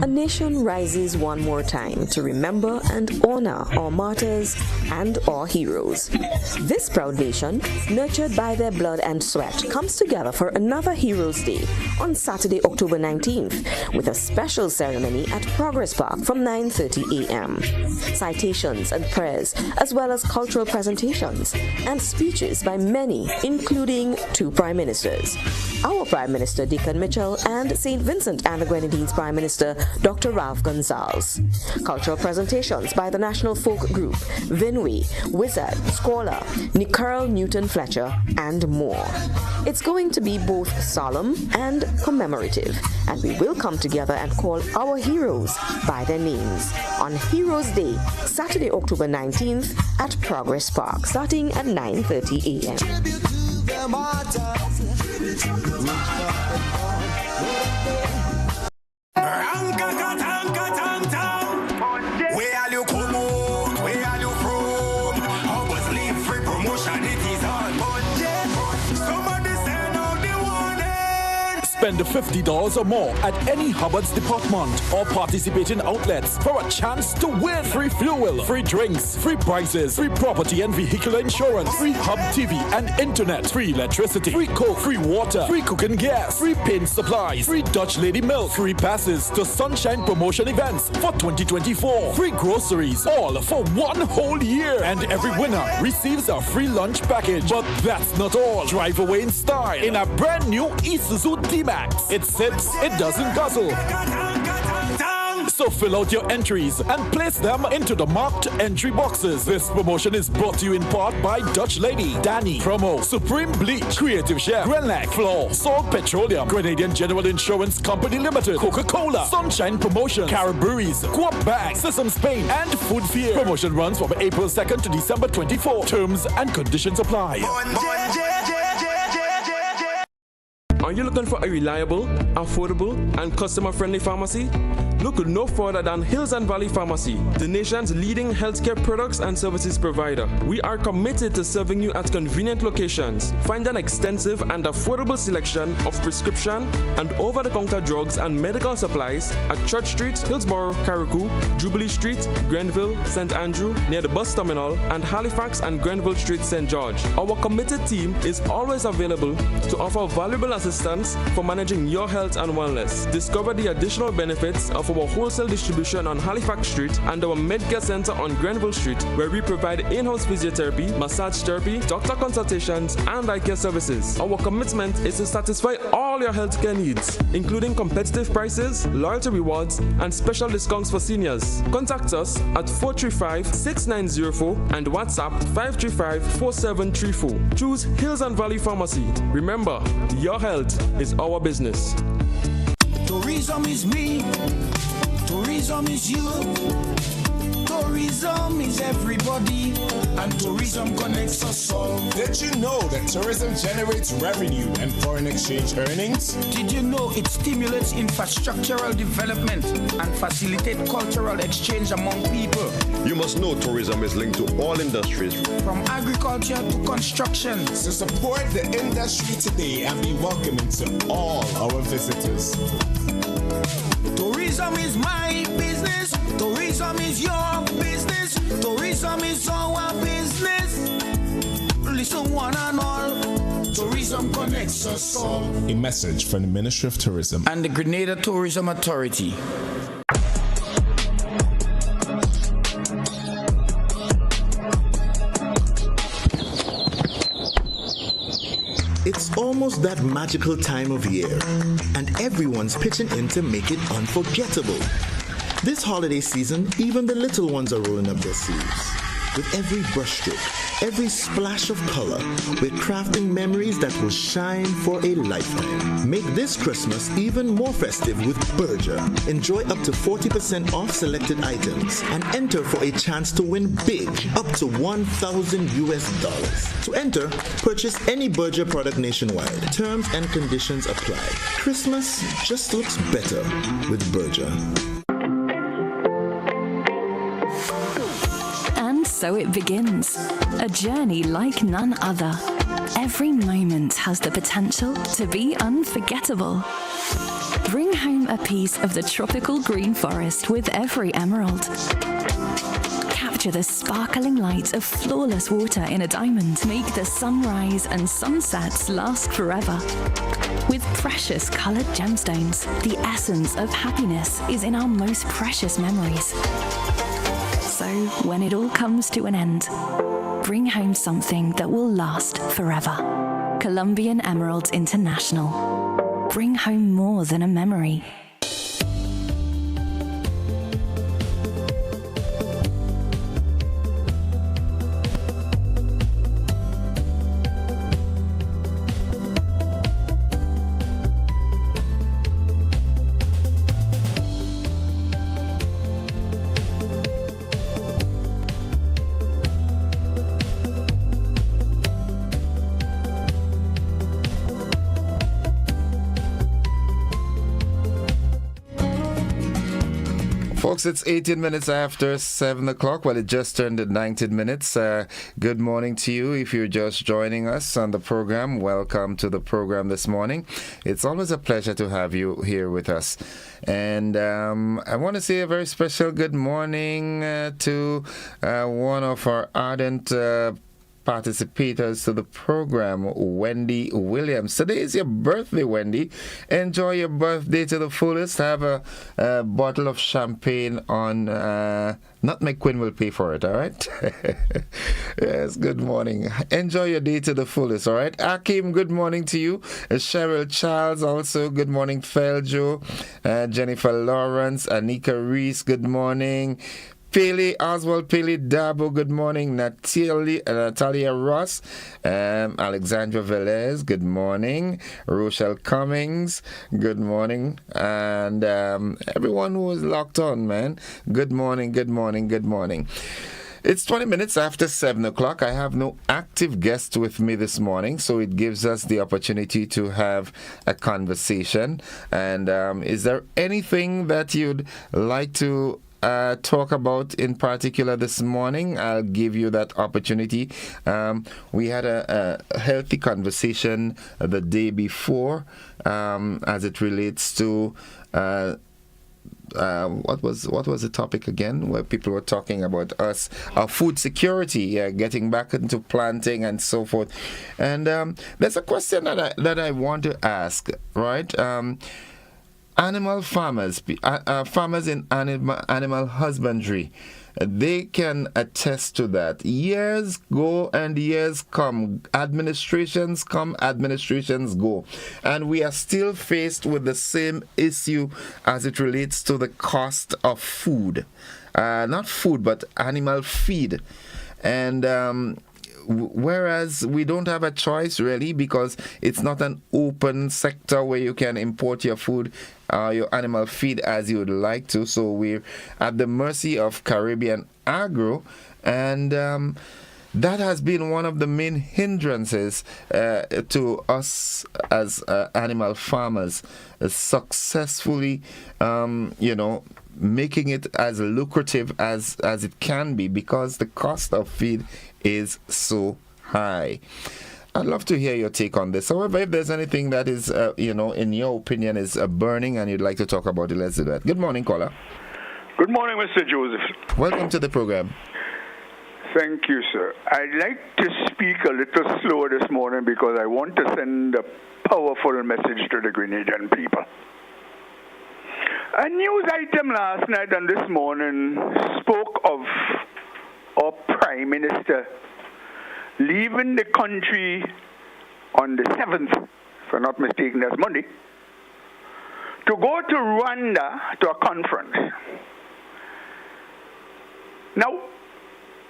[SPEAKER 21] Nation rises one more time to remember and honor our martyrs and our heroes. This proud nation, nurtured by their blood and sweat, comes together for another Heroes Day on Saturday, October 19th, with a special ceremony at Progress Park from 9:30 a.m. Citations and prayers, as well as cultural presentations and speeches by many, including 2 Prime Ministers. Our Prime Minister, Deacon Mitchell, and St. Vincent and the Grenadines Prime Minister, Dr. Ralph Gonzalez. Cultural presentations by the National Folk Group, Vinway, Wizard, Scholar, Nicole Newton Fletcher, and more. It's going to be both solemn and commemorative, and we will come together and call our heroes by their names on Heroes Day, Saturday, October 19th at Progress Park, starting at 9:30 a.m.
[SPEAKER 22] Spend $50 or more at any Hubbard's department or participating outlets for a chance to win free fuel, free drinks, free prizes, free property and vehicle insurance, free Hub TV and internet, free electricity, free coke, free water, free cooking gas, free paint supplies, free Dutch Lady milk, free passes to Sunshine promotion events for 2024, free groceries, all for one whole year, and every winner receives a free lunch package. But that's not all. Drive away in style in a brand new Isuzu D-Max. It sips, it doesn't guzzle. So fill out your entries and place them into the marked entry boxes. This promotion is brought to you in part by Dutch Lady, Danny, Promo, Supreme Bleach, Creative Chef, Grenlac, Floor, Salt Petroleum, Grenadian General Insurance Company Limited, Coca-Cola, Sunshine Promotion, Caribberies, Coop Bank, Sesame Spain, and Food Fear. Promotion runs from April 2nd to December 24. Terms and conditions apply.
[SPEAKER 23] Are you looking for a reliable, affordable, and customer-friendly pharmacy? Look no further than Hills and Valley Pharmacy, the nation's leading healthcare products and services provider. We are committed to serving you at convenient locations. Find an extensive and affordable selection of prescription and over-the-counter drugs and medical supplies at Church Street, Hillsborough, Carriacou, Jubilee Street, Grenville, St. Andrew, near the bus terminal, and Halifax and Grenville Street, St. George. Our committed team is always available to offer valuable assistance for managing your health and wellness. Discover the additional benefits of of our wholesale distribution on Halifax Street and our Medcare Center on Grenville Street, where we provide in-house physiotherapy, massage therapy, doctor consultations, and eye care services. Our commitment is to satisfy all your healthcare needs, including competitive prices, loyalty rewards, and special discounts for seniors. Contact us at 435-6904 and WhatsApp 535-4734. Choose Hills and Valley Pharmacy. Remember, your health is our business.
[SPEAKER 2] Tourism is me, tourism is you, tourism is everybody, and tourism connects us all.
[SPEAKER 8] Did you know that tourism generates revenue and foreign exchange earnings?
[SPEAKER 2] Did you know it stimulates infrastructural development and facilitates cultural exchange among people?
[SPEAKER 9] You must know tourism is linked to all industries,
[SPEAKER 2] from agriculture to construction.
[SPEAKER 8] So support the industry today and be welcoming to all our visitors.
[SPEAKER 2] Tourism is my business. Tourism is your business. Tourism is our business. Listen, one and all. Tourism connects us all.
[SPEAKER 8] A message from the Ministry of Tourism
[SPEAKER 2] and the Grenada Tourism Authority.
[SPEAKER 3] It's almost that magical time of year, and everyone's pitching in to make it unforgettable. This holiday season, even the little ones are rolling up their sleeves. With every brushstroke, every splash of color, we're crafting memories that will shine for a lifetime. Make this Christmas even more festive with Berger. Enjoy up to 40% off selected items and enter for a chance to win big, up to $1,000. To enter, purchase any Berger product nationwide. Terms and conditions apply. Christmas just looks better with Berger.
[SPEAKER 4] So it begins, a journey like none other. Every moment has the potential to be unforgettable. Bring home a piece of the tropical green forest with every emerald. Capture the sparkling light of flawless water in a diamond. Make the sunrise and sunsets last forever. With precious colored gemstones, the essence of happiness is in our most precious memories. So, when it all comes to an end, bring home something that will last forever. Colombian Emeralds International. Bring home more than a memory.
[SPEAKER 1] Folks, it's 18 minutes after 7 o'clock. Well, it just turned 19 minutes. Good morning to you. If you're just joining us on the program, welcome to the program this morning. It's always a pleasure to have you here with us. And I want to say a very special good morning to one of our ardent participators to the program, Wendy Williams. Today is your birthday, Wendy. Enjoy your birthday to the fullest. Have a bottle of champagne on. Not McQuinn will pay for it, all right? Yes, good morning. Enjoy your day to the fullest, all right? Akim, good morning to you. Cheryl Charles, also good morning. Feljo, Jennifer Lawrence, Anika Reese, good morning. Pele, Oswald Pele, Dabo, good morning. Natalia Ross, Alexandra Velez, good morning. Rochelle Cummings, good morning. And everyone who is locked on, man, good morning, good morning, good morning. It's 20 minutes after 7 o'clock. I have no active guest with me this morning, so it gives us the opportunity to have a conversation. And is there anything that you'd like to talk about in particular this morning? I'll give you that opportunity. We had a healthy conversation the day before as it relates to what was the topic again, where people were talking about our food security, getting back into planting and so forth. And there's a question that I want to ask, right? animal farmers, farmers in animal husbandry, they can attest to that. Years go and years come. Administrations come, administrations go. And we are still faced with the same issue as it relates to the cost of food. Not food, but animal feed. And whereas we don't have a choice really, because it's not an open sector where you can import your food, your animal feed as you would like to. So we're at the mercy of Caribbean agro, and that has been one of the main hindrances to us as animal farmers successfully, making it as lucrative as it can be, because the cost of feed is so high. I'd love to hear your take on this. However, if there's anything that is, in your opinion is burning and you'd like to talk about it, let's do that. Good morning, caller.
[SPEAKER 5] Good morning, Mr. Joseph.
[SPEAKER 1] Welcome to the program.
[SPEAKER 5] Thank you, sir. I'd like to speak a little slower this morning because I want to send a powerful message to the Grenadian people. A news item last night and this morning spoke of our Prime Minister leaving the country on the 7th, if I'm not mistaken, that's Monday, to go to Rwanda to a conference. Now,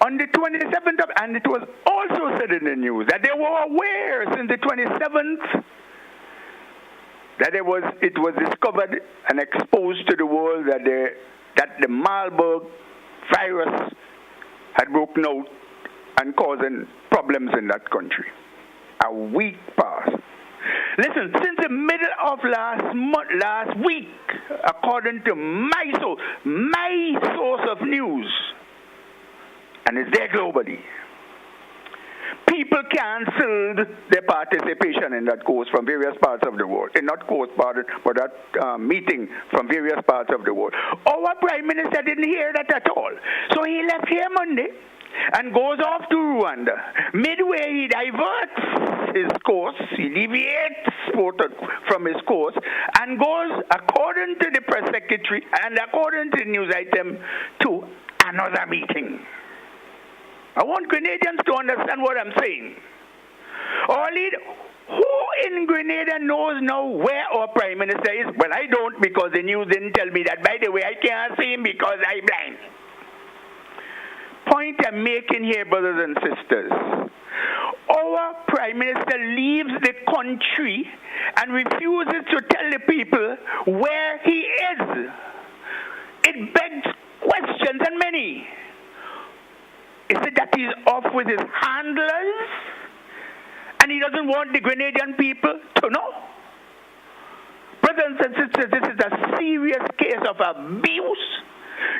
[SPEAKER 5] on the 27th and it was also said in the news that they were aware since the 27th that it was discovered and exposed to the world that the Marburg virus had broken out and causing problems in that country. A week passed. Listen, since the middle of last week, according to my source of news, and it's there globally, people canceled their participation in that course from various parts of the world. Not course, but that meeting from various parts of the world. Our Prime Minister didn't hear that at all. So he left here Monday and goes off to Rwanda. Midway, he diverts his course, he deviates from his course, and goes, according to the press secretary and according to the news item, to another meeting. I want Grenadians to understand what I'm saying. Our leader, who in Grenada knows now where our Prime Minister is? Well, I don't, because the news didn't tell me that. By the way, I can't see him because I'm blind. Point I'm making here, brothers and sisters. Our Prime Minister leaves the country and refuses to tell the people where he is. It begs questions, and many. Is it that he's off with his handlers and he doesn't want the Grenadian people to know? Brothers and sisters, this is a serious case of abuse,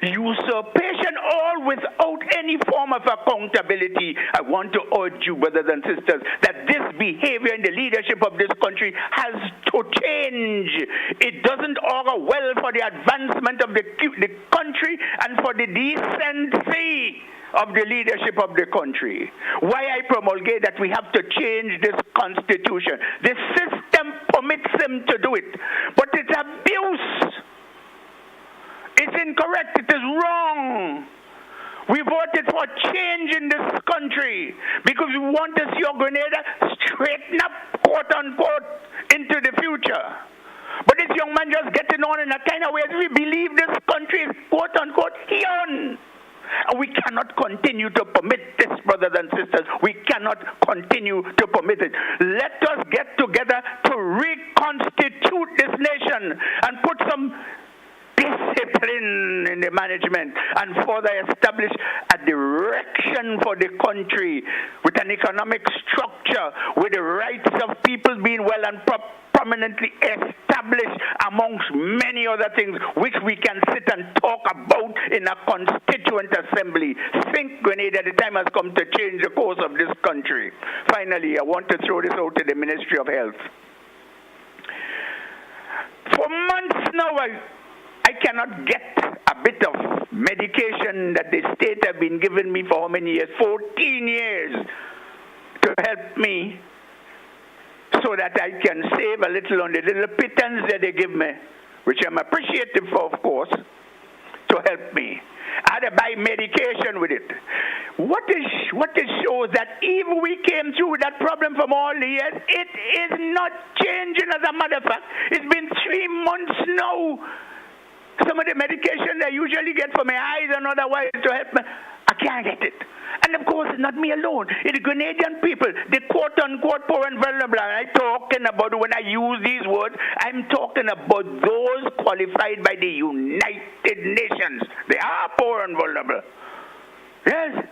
[SPEAKER 5] usurpation, all without any form of accountability. I want to urge you, brothers and sisters, that this behavior in the leadership of this country has to change. It doesn't augur well for the advancement of the country and for the decency of the leadership of the country. Why I promulgate that we have to change this constitution. The system permits him to do it, but it's abuse. It's incorrect. It is wrong. We voted for change in this country because we want to see our Grenada straighten up, quote unquote, into the future. But this young man just getting on in a kind of way as we believe this country is, quote unquote, on. And we cannot continue to permit this, brothers and sisters. We cannot continue to permit it. Let us get together to reconstitute this nation and put some discipline in the management and further establish a direction for the country with an economic structure, with the rights of people being well and prominently established amongst many other things which we can sit and talk about in a constituent assembly. Think, Grenada, the time has come to change the course of this country. Finally, I want to throw this out to the Ministry of Health. For months now, I cannot get a bit of medication that the state have been giving me for how many years? 14 years, to help me so that I can save a little on the little pittance that they give me which I'm appreciative for, of course, to help me. I had to buy medication with it. What it shows that even we came through that problem from all the years, it is not changing as a matter of fact. It's been 3 months now. Some of the medication I usually get for my eyes and otherwise to help me, I can't get it. And of course, it's not me alone. It's the Grenadian people, the quote-unquote poor and vulnerable. I'm talking about, when I use these words, I'm talking about those qualified by the United Nations. They are poor and vulnerable. Yes.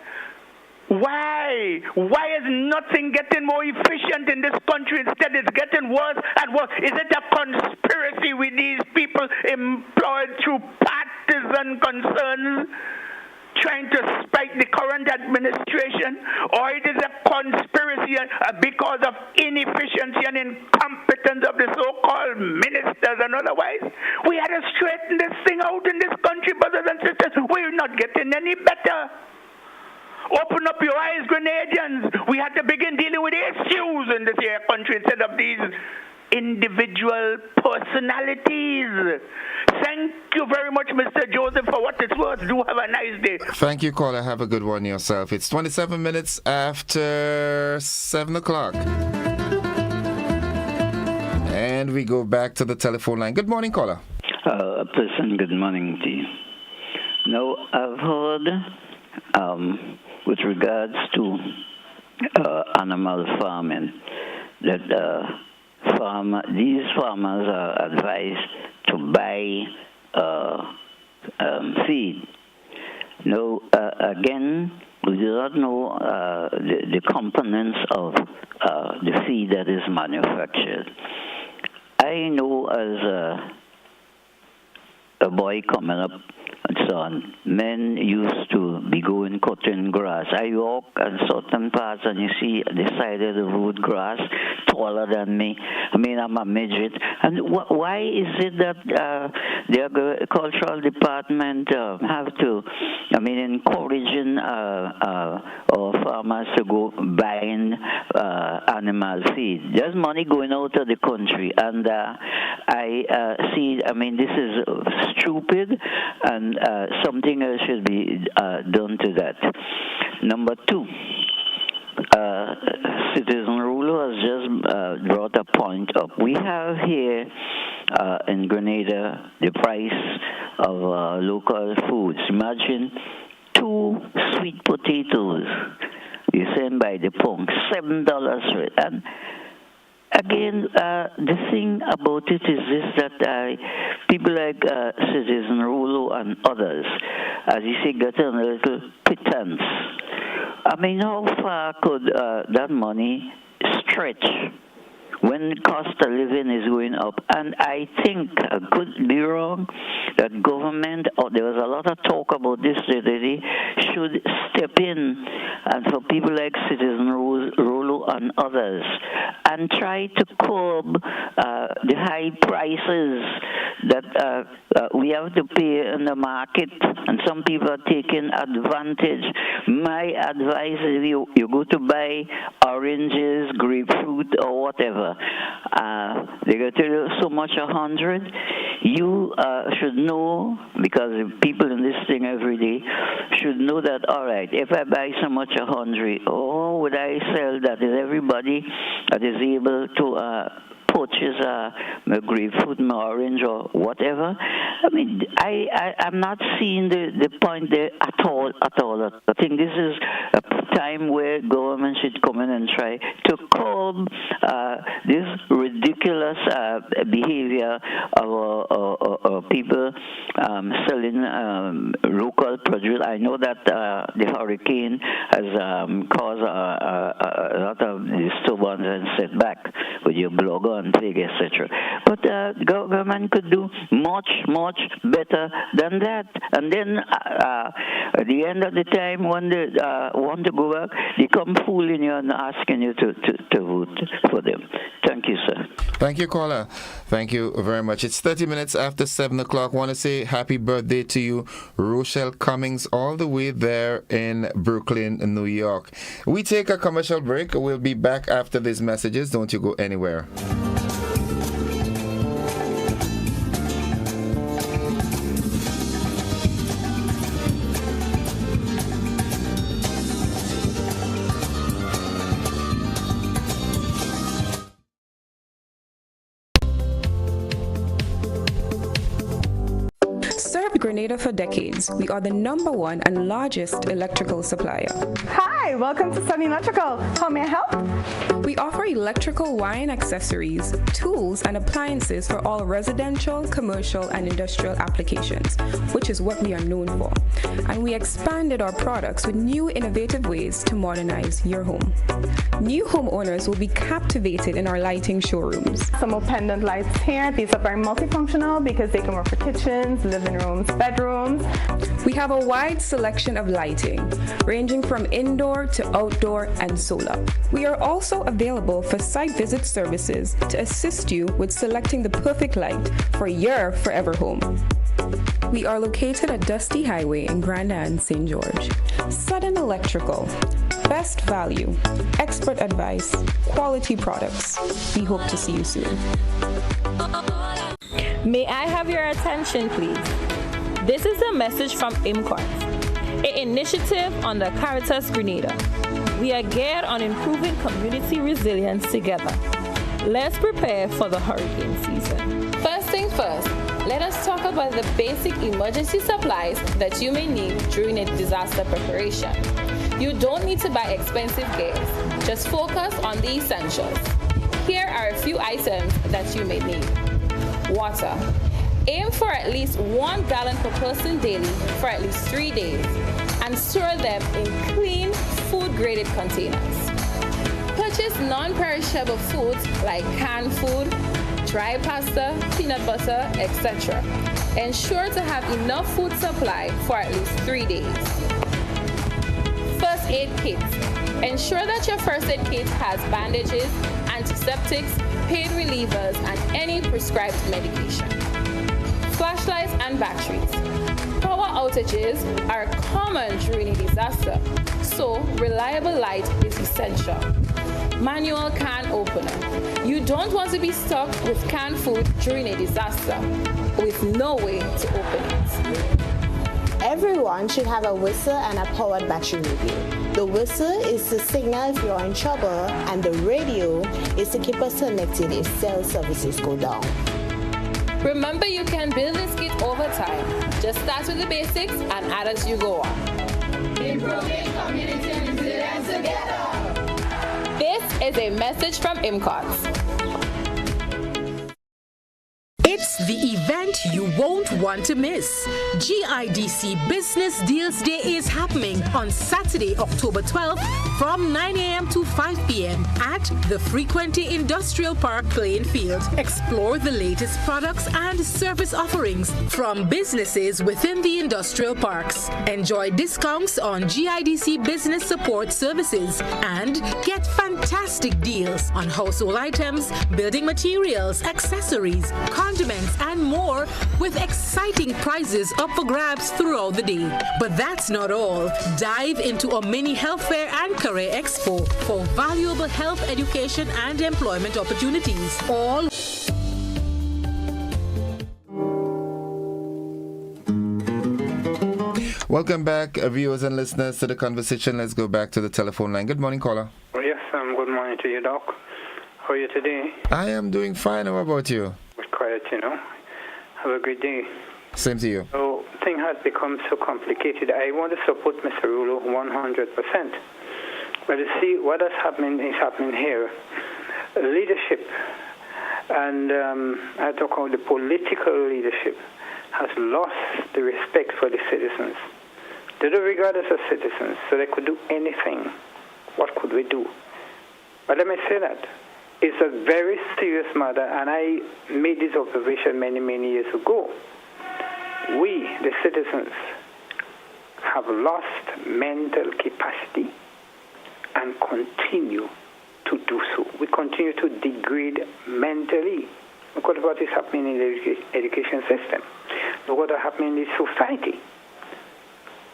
[SPEAKER 5] Why? Why is nothing getting more efficient in this country? Instead, it's getting worse and worse. Is it a conspiracy with these people employed through partisan concerns, trying to spike the current administration, or it is a conspiracy because of inefficiency and incompetence of the so-called ministers and otherwise? We had to straighten this thing out in this country, brothers and sisters. We're not getting any better. Open up your eyes, Grenadians. We had to begin dealing with issues in this here country instead of these individual personalities. Thank you very much, Mr. Joseph, for what it's worth. Do have a nice day.
[SPEAKER 1] Thank you, caller. Have a good one yourself. It's 27 minutes after 7 o'clock. And we go back to the telephone line. Good morning, caller.
[SPEAKER 6] Pleasant good morning to you. Now, I've heard with regards to animal farming that these farmers are advised to buy feed. Now, again, we do not know the components of the feed that is manufactured. I know as a boy coming up and so on, men used to be going cutting grass. I walk in certain parts and you see the side of the road grass taller than me. I mean, I'm a midget. And why is it that the agricultural department have to, encouraging our farmers to go buying animal feed? There's money going out of the country. And I see, this is stupid, and something else should be done to that. Number two, Citizen Ruler has just brought a point up. We have here in Grenada the price of local foods. Imagine 2 sweet potatoes you send by the pound, $7 for it. And again, the thing about it is this, that people like Citizen Rolo and others, as you say, get a little pittance. How far could that money stretch when cost of living is going up? And I think, I could be wrong, that government, there was a lot of talk about this today, should step in and for people like Citizen Rolo and others, and try to curb the high prices that we have to pay in the market, and some people are taking advantage. My advice is you go to buy oranges, grapefruit, or whatever. They go to so much 100. You should know, because people in this thing every day should know that, all right, if I buy so much 100, how would I sell that? Is everybody that is able to purchase my grapefruit, my orange, or whatever? I'm not seeing the point there at all. I think this is a time where government should come in and try to curb this ridiculous behavior of people selling local produce. I know that the hurricane has caused a lot of disturbance and setback with your blogger and pig, etc. But government could do much better than that. And then at the end of the time, when they want to go back, they come fooling you and asking you to vote for them. Thank you, sir.
[SPEAKER 1] Thank you, caller. Thank you very much. It's 30 minutes after 7 o'clock. Want to say happy birthday to you, Rochelle Cummings, all the way there in Brooklyn, New York. We take a commercial break. We'll be back after these messages. Don't you go anywhere.
[SPEAKER 7] Grenada for decades. We are the #1 and largest electrical supplier.
[SPEAKER 12] Hi, welcome to Sun Electrical. How may I help?
[SPEAKER 7] We offer electrical wire and accessories, tools, and appliances for all residential, commercial, and industrial applications, which is what we are known for. And we expanded our products with new innovative ways to modernize your home. New homeowners will be captivated in our lighting showrooms.
[SPEAKER 12] Some more pendant lights here. These are very multifunctional because they can work for kitchens, living rooms, bedrooms.
[SPEAKER 7] We have a wide selection of lighting, ranging from indoor to outdoor and solar. We are also available for site visit services to assist you with selecting the perfect light for your forever home. We are located at Dusty Highway in Grenada, St. George. Sudden Electrical. Best value, expert advice, quality products. We hope to see you soon.
[SPEAKER 13] May I have your attention, please? This is a message from IMCOT, an initiative under Caritas Grenada. We are geared on improving community resilience together. Let's prepare for the hurricane season.
[SPEAKER 24] First thing first, let us talk about the basic emergency supplies that you may need during a disaster preparation. You don't need to buy expensive gears. Just focus on the essentials. Here are a few items that you may need. Water. Aim for at least 1 gallon per person daily for at least 3 days and store them in clean, food-graded containers. Purchase non-perishable foods like canned food, dry pasta, peanut butter, etc. Ensure to have enough food supply for at least 3 days. First aid kit. Ensure that your first aid kit has bandages, antiseptics, pain relievers, and any prescribed medication. Flashlights and batteries. Power outages are common during a disaster, so reliable light is essential. Manual can opener. You don't want to be stuck with canned food during a disaster with no way to open it.
[SPEAKER 25] Everyone should have a whistle and a powered battery radio. The whistle is to signal if you're in trouble, and the radio is to keep us connected if cell services go down.
[SPEAKER 24] Remember, you can build this kit over time. Just start with the basics and add as you go on.
[SPEAKER 19] Improving community resilience together.
[SPEAKER 24] This is a message from IMCOT.
[SPEAKER 26] It's the event you won't want to miss. GIDC Business Deals Day is happening on Saturday, October 12th from 9 a.m. to 5 p.m. at the Frequenty Industrial Park playing field. Explore the latest products and service offerings from businesses within the industrial parks. Enjoy discounts on GIDC business support services and get fantastic deals on household items, building materials, accessories, condiments, and more, with exciting prizes up for grabs throughout the day. But that's not all. Dive into a mini health fair and career expo for valuable health education and employment opportunities. All
[SPEAKER 1] Welcome back, viewers and listeners, to the conversation. Let's go back to the telephone line. Good morning, caller.
[SPEAKER 27] Yes, good morning to you, Doc. How are you today?
[SPEAKER 1] I am doing fine. How about you?
[SPEAKER 27] Quiet, you know. Have a good day.
[SPEAKER 1] Same to you.
[SPEAKER 27] So, thing has become so complicated. I want to support Mr. Rulo 100%. But you see, what is happening here. Leadership, and I talk about the political leadership, has lost the respect for the citizens. They don't regard us as citizens, so they could do anything. What could we do? But let me say that. It's a very serious matter, and I made this observation many, many years ago. We, the citizens, have lost mental capacity and continue to do so. We continue to degrade mentally. Look at what is happening in the education system. Look what is happening in the society.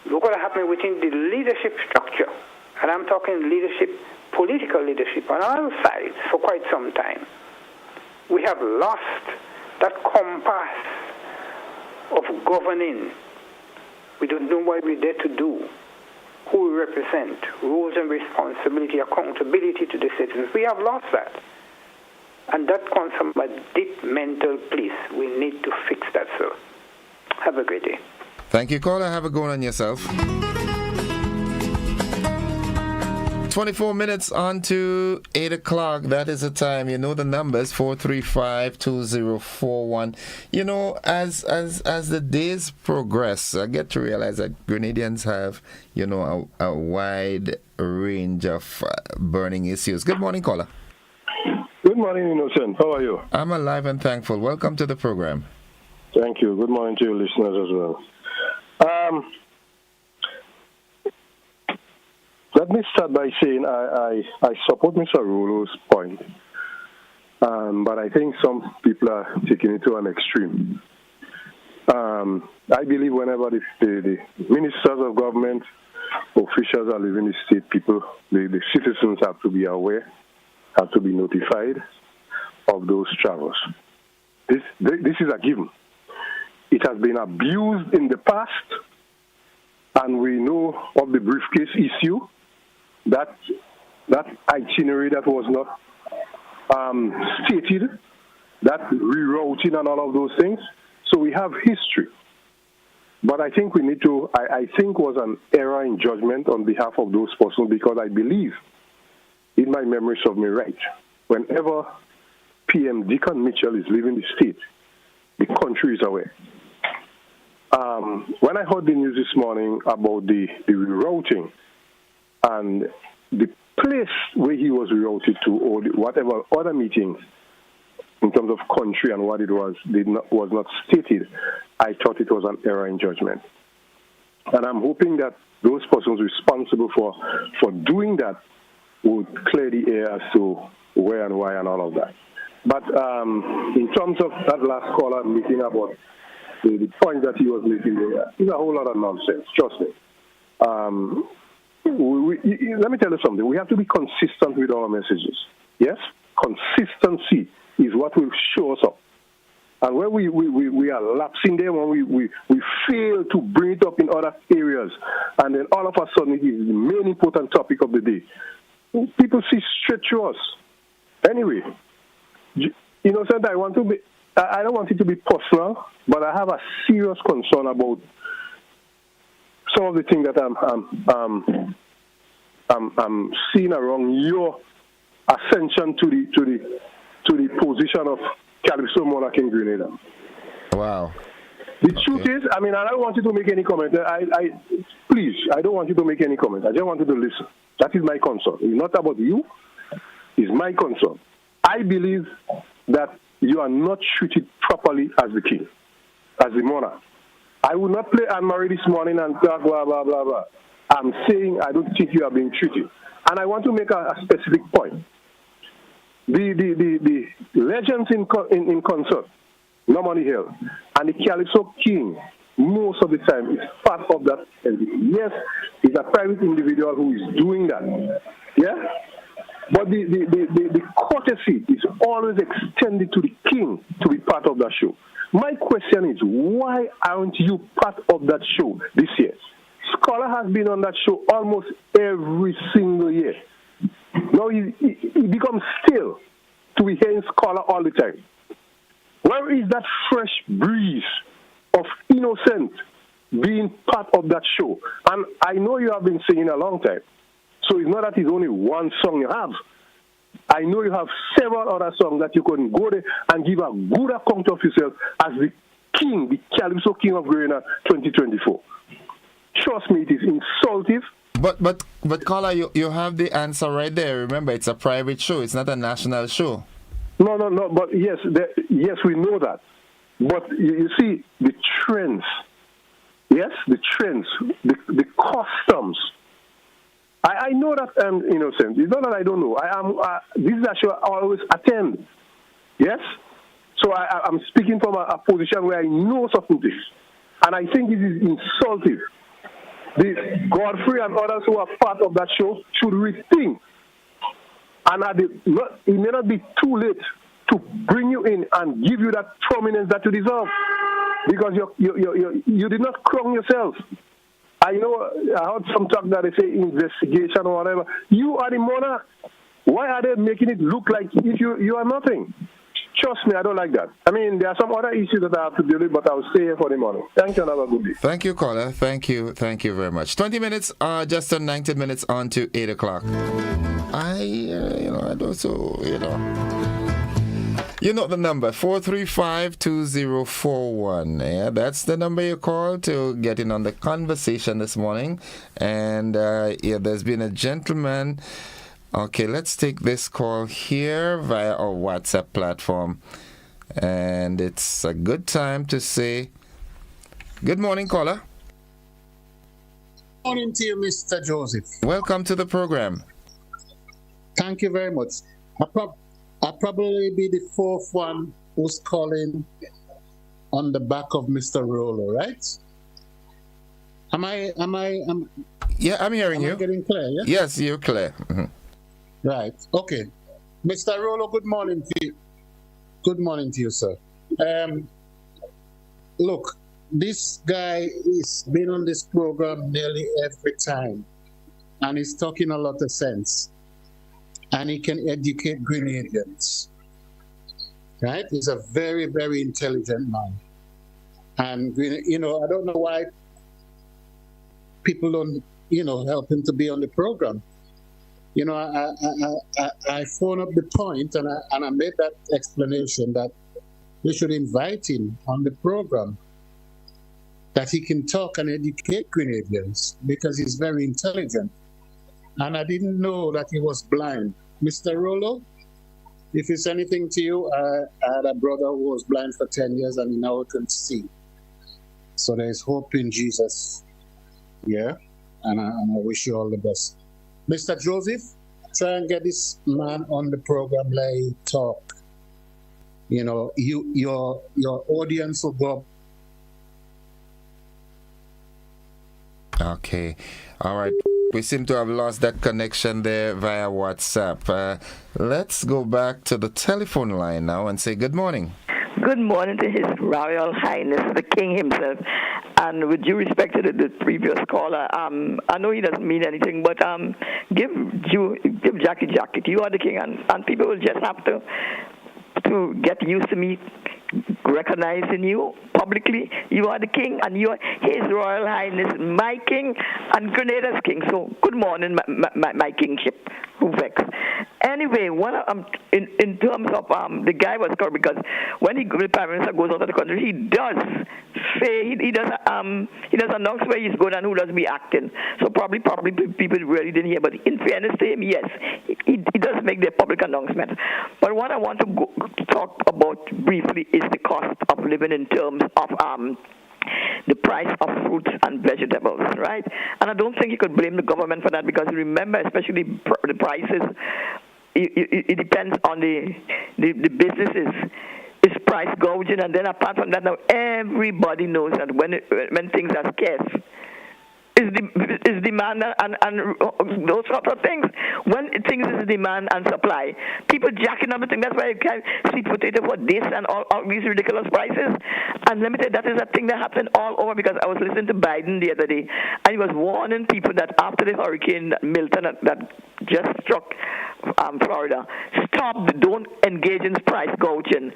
[SPEAKER 27] Look what is happening within the leadership structure. And I'm talking leadership, political leadership on all sides for quite some time. We have lost that compass of governing. We don't know what we're there to do, who we represent, roles and responsibility, accountability to the citizens. We have lost that. And that comes from a deep mental place. We need to fix that, sir. Have a great day.
[SPEAKER 1] Thank you, caller. Have a go on yourself. 24 minutes on to 8 o'clock. That is the time. You know the numbers, 435-2041. You know, as the days progress, I get to realize that Grenadians have, you know, a wide range of burning issues. Good morning, caller.
[SPEAKER 10] Good morning, Innocent. How are you?
[SPEAKER 1] I'm alive and thankful. Welcome to the program.
[SPEAKER 10] Thank you. Good morning to your listeners as well. Let me start by saying I support Mr. Rolo's point, but I think some people are taking it to an extreme. I believe whenever the ministers of government, officials are leaving the state, the citizens have to be aware, have to be notified of those travels. This is a given. It has been abused in the past, and we know of the briefcase issue, that itinerary that was not stated, that rerouting and all of those things. So we have history. But I think we need to, I think was an error in judgment on behalf of those persons, because I believe, in my memory serves me right, whenever PM Deacon Mitchell is leaving the state, the country is aware. When I heard the news this morning about the rerouting and the place where he was rerouted to, or whatever other meetings in terms of country and what it was, was not stated, I thought it was an error in judgment. And I'm hoping that those persons responsible for doing that would clear the air as to where and why and all of that. But in terms of that last caller making about the point that he was making there, is a whole lot of nonsense, trust me. Let me tell you something. We have to be consistent with our messages. Yes? Consistency is what will show us up. And when we are lapsing there, when we fail to bring it up in other areas, and then all of a sudden it is the main important topic of the day, people see straight through us. Anyway, Innocent, I don't want it to be personal, but I have a serious concern about some of the things that I'm seeing around your ascension to the position of Calypso Monarch in Grenada.
[SPEAKER 1] Wow.
[SPEAKER 10] The truth is, I don't want you to make any comment. Please, I don't want you to make any comment. I just want you to listen. That is my concern. It's not about you. It's my concern. I believe that you are not treated properly as the king, as the monarch. I will not play Anne-Marie this morning and blah, blah, blah, blah, blah. I'm saying I don't think you are being treated. And I want to make a specific point. The legends in concert, Normally Hill, and the Calypso King, most of the time, is part of that entity. Yes, he's a private individual who is doing that. Yeah? But the courtesy is always extended to the king to be part of that show. My question is, why aren't you part of that show this year? Scholar has been on that show almost every single year. Now he becomes stale to be hearing Scholar all the time. Where is that fresh breeze of Innocent being part of that show? And I know you have been singing a long time. So it's not that it's only one song you have. I know you have several other songs that you can go there and give a good account of yourself as the king, the Calypso King of Grenada 2024. Trust me, it is insultive.
[SPEAKER 1] But caller, you have the answer right there. Remember, it's a private show. It's not a national show.
[SPEAKER 10] No. But yes, we know that. But you see, the trends. Yes, the trends, the customs. I know that I'm innocent. It's not that I don't know. This is a show I always attend. Yes? So I'm speaking from a position where I know certain things. And I think it is insulting. The Godfrey and others who are part of that show should rethink. And it may not be too late to bring you in and give you that prominence that you deserve. Because you did not crown yourself. I know I heard some talk that they say investigation or whatever. You are the monarch. Why are they making it look like if you are nothing? trust me, I don't like that. I mean, there are some other issues that I have to deal with, but I'll stay here for the morning. Thank you and have a good day.
[SPEAKER 1] Thank you, caller. Thank you very much. 20 minutes, just 19 minutes on to 8 o'clock. I don't, so, You know the number, 435-2041. Yeah, that's the number you call to get in on the conversation this morning. And there's been a gentleman. Okay, let's take this call here via our WhatsApp platform. And it's a good time to say, good morning, caller.
[SPEAKER 11] Good morning to you, Mr. Joseph.
[SPEAKER 1] Welcome to the program.
[SPEAKER 11] Thank you very much. I'll probably be the fourth one who's calling on the back of Mr. Rollo, right?
[SPEAKER 1] Yeah, I'm hearing you.
[SPEAKER 11] Am I getting clear, yeah?
[SPEAKER 1] Yes, you're clear. Mm-hmm.
[SPEAKER 11] Right, okay. Mr. Rollo, good morning to you. Good morning to you, sir. Look, this guy has been on this program nearly every time, and he's talking a lot of sense. And he can educate Grenadians, right? He's a very, very intelligent man. And, I don't know why people don't, help him to be on the program. I phoned up the point and I made that explanation that we should invite him on the program, that he can talk and educate Grenadians because he's very intelligent. And I didn't know that he was blind. Mr. Rollo, if it's anything to you, I had a brother who was blind for 10 years and he now can see. So there's hope in Jesus. Yeah, and I wish you all the best. Mr. Joseph, try and get this man on the program, let him talk. Your audience will go.
[SPEAKER 1] Okay, all right. We seem to have lost that connection there via WhatsApp. Let's go back to the telephone line now and say good morning.
[SPEAKER 14] Good morning to His Royal Highness, the King himself. And with due respect to the previous caller, I know he doesn't mean anything, but give Jackie jacket. You are the king, and people will just have to get used to me recognizing you publicly. You are the king, and you are His Royal Highness, my king, and Grenada's king. So good morning, my kingship. Who vex? Anyway, in terms of the guy was correct, because when the Prime Minister goes out of the country, he does say he does announce where he's going and who does be acting. So probably people really didn't hear. But in fairness to him, yes, he does make the public announcement. But what I want to talk about briefly is the cost of living in terms of the price of fruits and vegetables, right? And I don't think you could blame the government for that, because remember, especially the prices, it depends on the businesses. It's price gouging, and then apart from that, now everybody knows that when things are scarce, is demand and those sort of things. When things is demand and supply, people jacking up the thing. That's why you can't sweet potato for this and all these ridiculous prices. And let me tell you, that is a thing that happened all over, because I was listening to Biden the other day, and he was warning people that after the hurricane Milton that just struck Florida, don't engage in price gouging.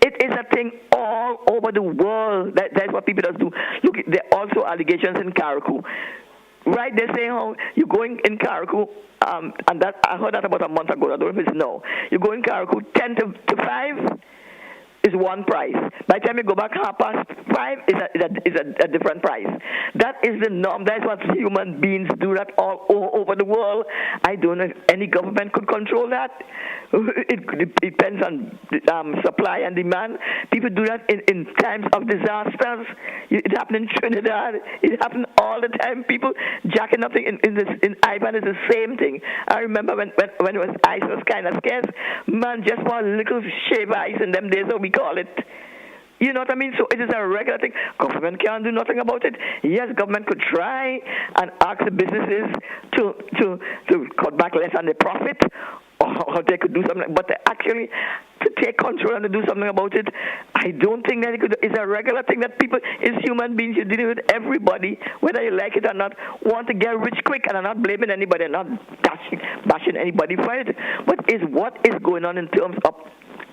[SPEAKER 14] It is a thing all over the world. That's what people do. Look, there are also allegations in Carriacou. Right, they're saying, oh, you're going in Carriacou, and that I heard that about a month ago. I don't know if it's no. You go in Carriacou 10 to 5 is one price. By the time you go back 5:30 is a different price. That is the norm. That's what human beings do, that all over the world. I don't know if any government could control that. It depends on supply and demand. People do that in times of disasters. It happened in Trinidad. It happened all the time. People jacking up in Ivan is the same thing. I remember when ice was kind of scarce. Man, just for a little shave ice in them days, so we call it. You know what I mean? So it is a regular thing. Government can't do nothing about it. Yes, government could try and ask the businesses to cut back less on the profit, or they could do something. But actually, to take control and to do something about it, I don't think that it could. It's a regular thing that people, as human beings, you're dealing with everybody, whether you like it or not, want to get rich quick, and I'm not blaming anybody, I'm not bashing anybody for it. But what is going on in terms of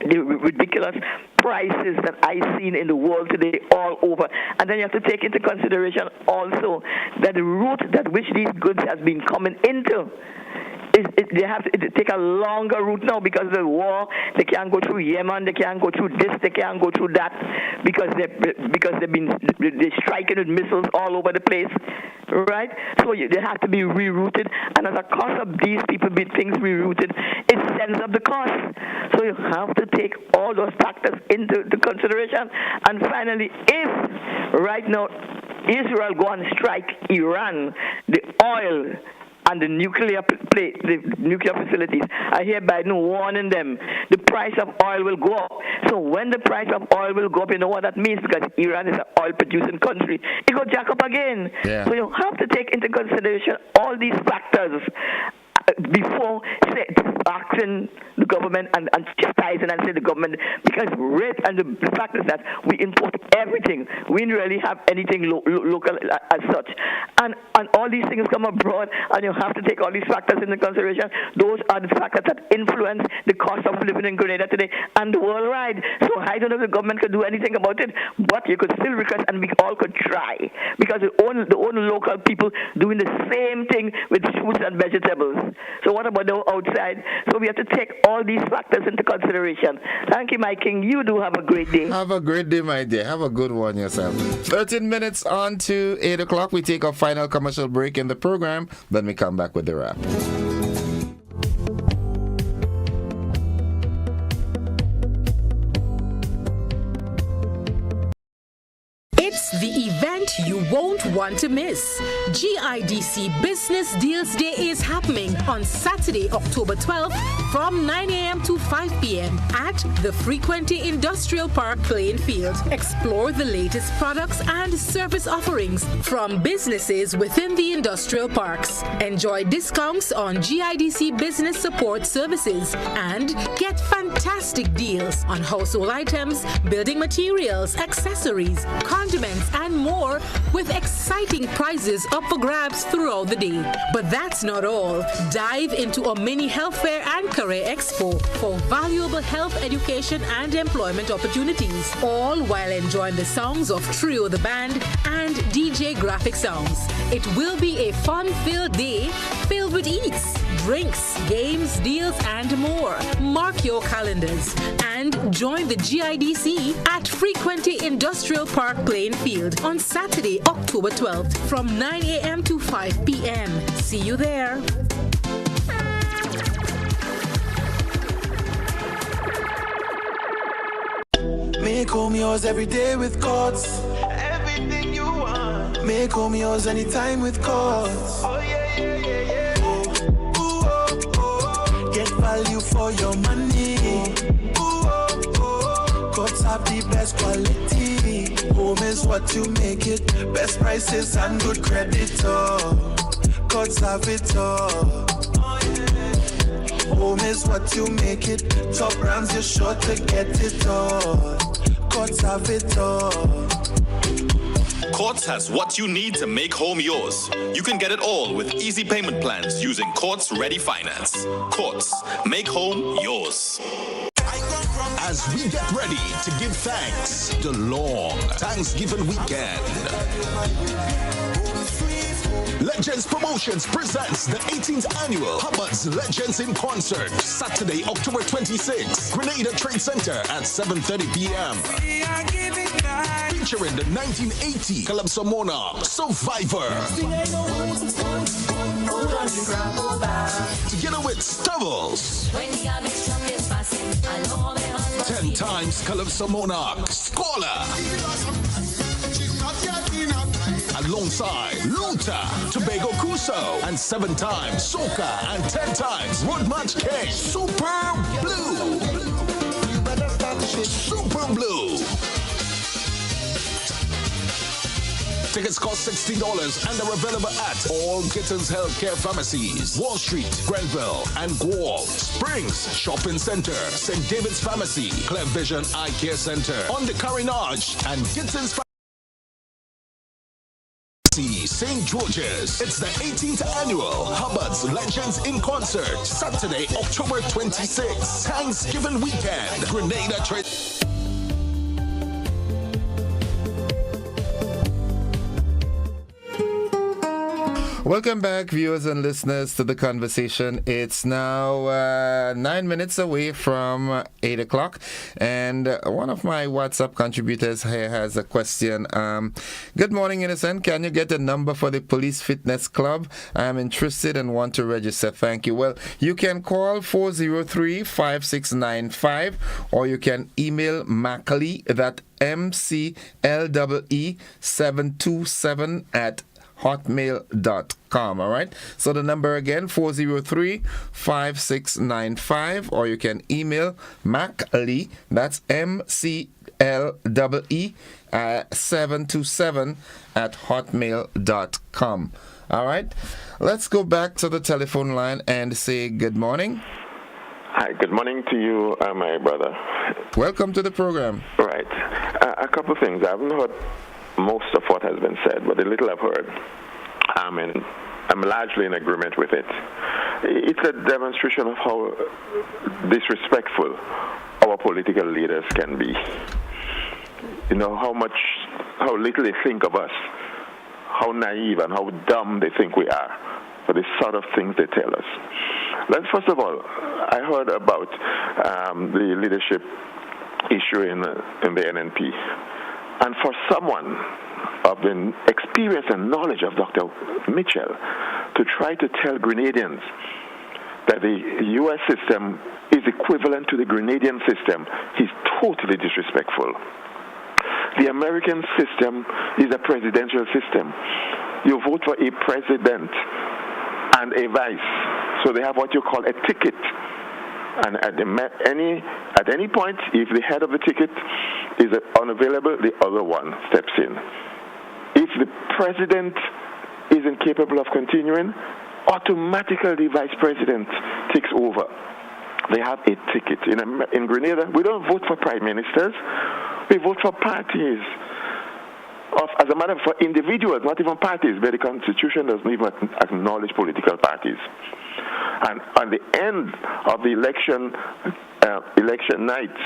[SPEAKER 14] the ridiculous prices that I've seen in the world today all over. And then you have to take into consideration also that the route that which these goods has been coming into they have to take a longer route now because of the war. They can't go through Yemen. They can't go through this. They can't go through that because they're striking with missiles all over the place, right? So they have to be rerouted, and as a cost of these people being things rerouted, it sends up the cost. So you have to take all those factors into consideration. And finally, if right now Israel go and strike Iran, the oil and the nuclear facilities, I hear Biden warning them, the price of oil will go up. So when the price of oil will go up, you know what that means? Because Iran is an oil-producing country, it will jack up again. Yeah. So you have to take into consideration all these factors before asking the government and chastising and say the government, because rate and the fact is that we import everything. We didn't really have anything local as such. And all these things come abroad, and you have to take all these factors into consideration. Those are the factors that influence the cost of living in Grenada today and worldwide. So I don't know if the government could do anything about it, but you could still request, and we all could try, because the own local people doing the same thing with fruits and vegetables. So what about the outside? So we have to take all these factors into consideration. Thank you, my king. You do have a great day.
[SPEAKER 1] Have a great day, my dear. Have a good one yourself. 13 minutes on to 8 o'clock. We take our final commercial break in the program. Then we come back with the wrap.
[SPEAKER 26] It's the event you won't want to miss. GIDC Business Deals Day is happening on Saturday, October 12th from 9 a.m. to 5 p.m. at the Frequency Industrial Park playing field. Explore the latest products and service offerings from businesses within the industrial parks. Enjoy discounts on GIDC business support services and get fantastic deals on household items, building materials, accessories, condiments, and more, with exciting prizes up for grabs throughout the day. But that's not all. Dive into a mini health fair and career expo for valuable health education and employment opportunities, all while enjoying the songs of Trio the Band and DJ Graphic Sounds. It will be a fun-filled day filled with eats, drinks, games, deals, and more. Mark your calendars and join the GIDC at Frequency Industrial Park playing field on Saturday, October 12th from 9 a.m. to 5 p.m. See you there.
[SPEAKER 2] Make home yours every day with Courts. Everything you want. Make home yours anytime with Courts. Oh yeah, yeah, yeah, yeah. Ooh, oh, oh. Get value for your money. Ooh, oh, oh. Courts have the best quality. Home is what you make it. Best prices and good credit. Oh. Courts have it all. Home is what you make it. Top brands, you're sure to get it all. Courts have it all.
[SPEAKER 15] Courts has what you need to make home yours. You can get it all with easy payment plans using Courts Ready Finance. Courts, make home yours.
[SPEAKER 8] As we get ready to give thanks, the long Thanksgiving weekend. Legends Promotions presents the 18th annual Hubbard's Legends in Concert, Saturday, October 26th, Grenada Trade Center at 7:30 p.m. Featuring the 1980 Calypso Monarch, Survivor. Together with Stubbles. 10 times Calypso Monarch, Scholar. Alongside Luther, Tobago Kuso, and 7 times Soca, and 10 times Road March King, Super Blue. Super Blue. Tickets cost $60 and are available at all Gittins Healthcare Pharmacies, Wall Street, Grenville, and Guelph, Springs Shopping Center, St. David's Pharmacy, Clear Vision Eye Care Center, on the Carinage, and Gittins St. George's. It's the 18th annual Hubbard's Legends in Concert. Saturday, October 26th. Thanksgiving weekend. Grenada 10th.
[SPEAKER 1] Welcome back, viewers and listeners, to the conversation. It's now 9 minutes away from 8 o'clock, and one of my WhatsApp contributors here has a question. Good morning, Innocent. Can you get a number for the Police Fitness Club? I am interested and want to register. Thank you. Well, you can call 403-5695, or you can email Mackley, that MCLEE727 at hotmail.com. All right, so the number again, 403-5695, or you can email Mackley, that's MCLEE 727 at hotmail.com. All right, let's go back to the telephone line and say good morning.
[SPEAKER 16] Hi, good morning to you, my brother.
[SPEAKER 1] Welcome to the program.
[SPEAKER 16] Right, a couple of things. I haven't heard most of what has been said, but the little I've heard, I'm largely in agreement with it. It's a demonstration of how disrespectful our political leaders can be. You know, how little they think of us, how naive and how dumb they think we are for the sort of things they tell us. Let's first of all, I heard about the leadership issue in the NNP. And for someone of the experience and knowledge of Dr. Mitchell to try to tell Grenadians that the U.S. system is equivalent to the Grenadian system, he's totally disrespectful. The American system is a presidential system. You vote for a president and a vice. So they have what you call a ticket. And at any point, if the head of the ticket is unavailable, the other one steps in. If the president is incapable of continuing, automatically the vice president takes over. They have a ticket. In Grenada, we don't vote for prime ministers. We vote for parties. As a matter for individuals, not even parties, but the Constitution doesn't even acknowledge political parties. And on the end of the election night,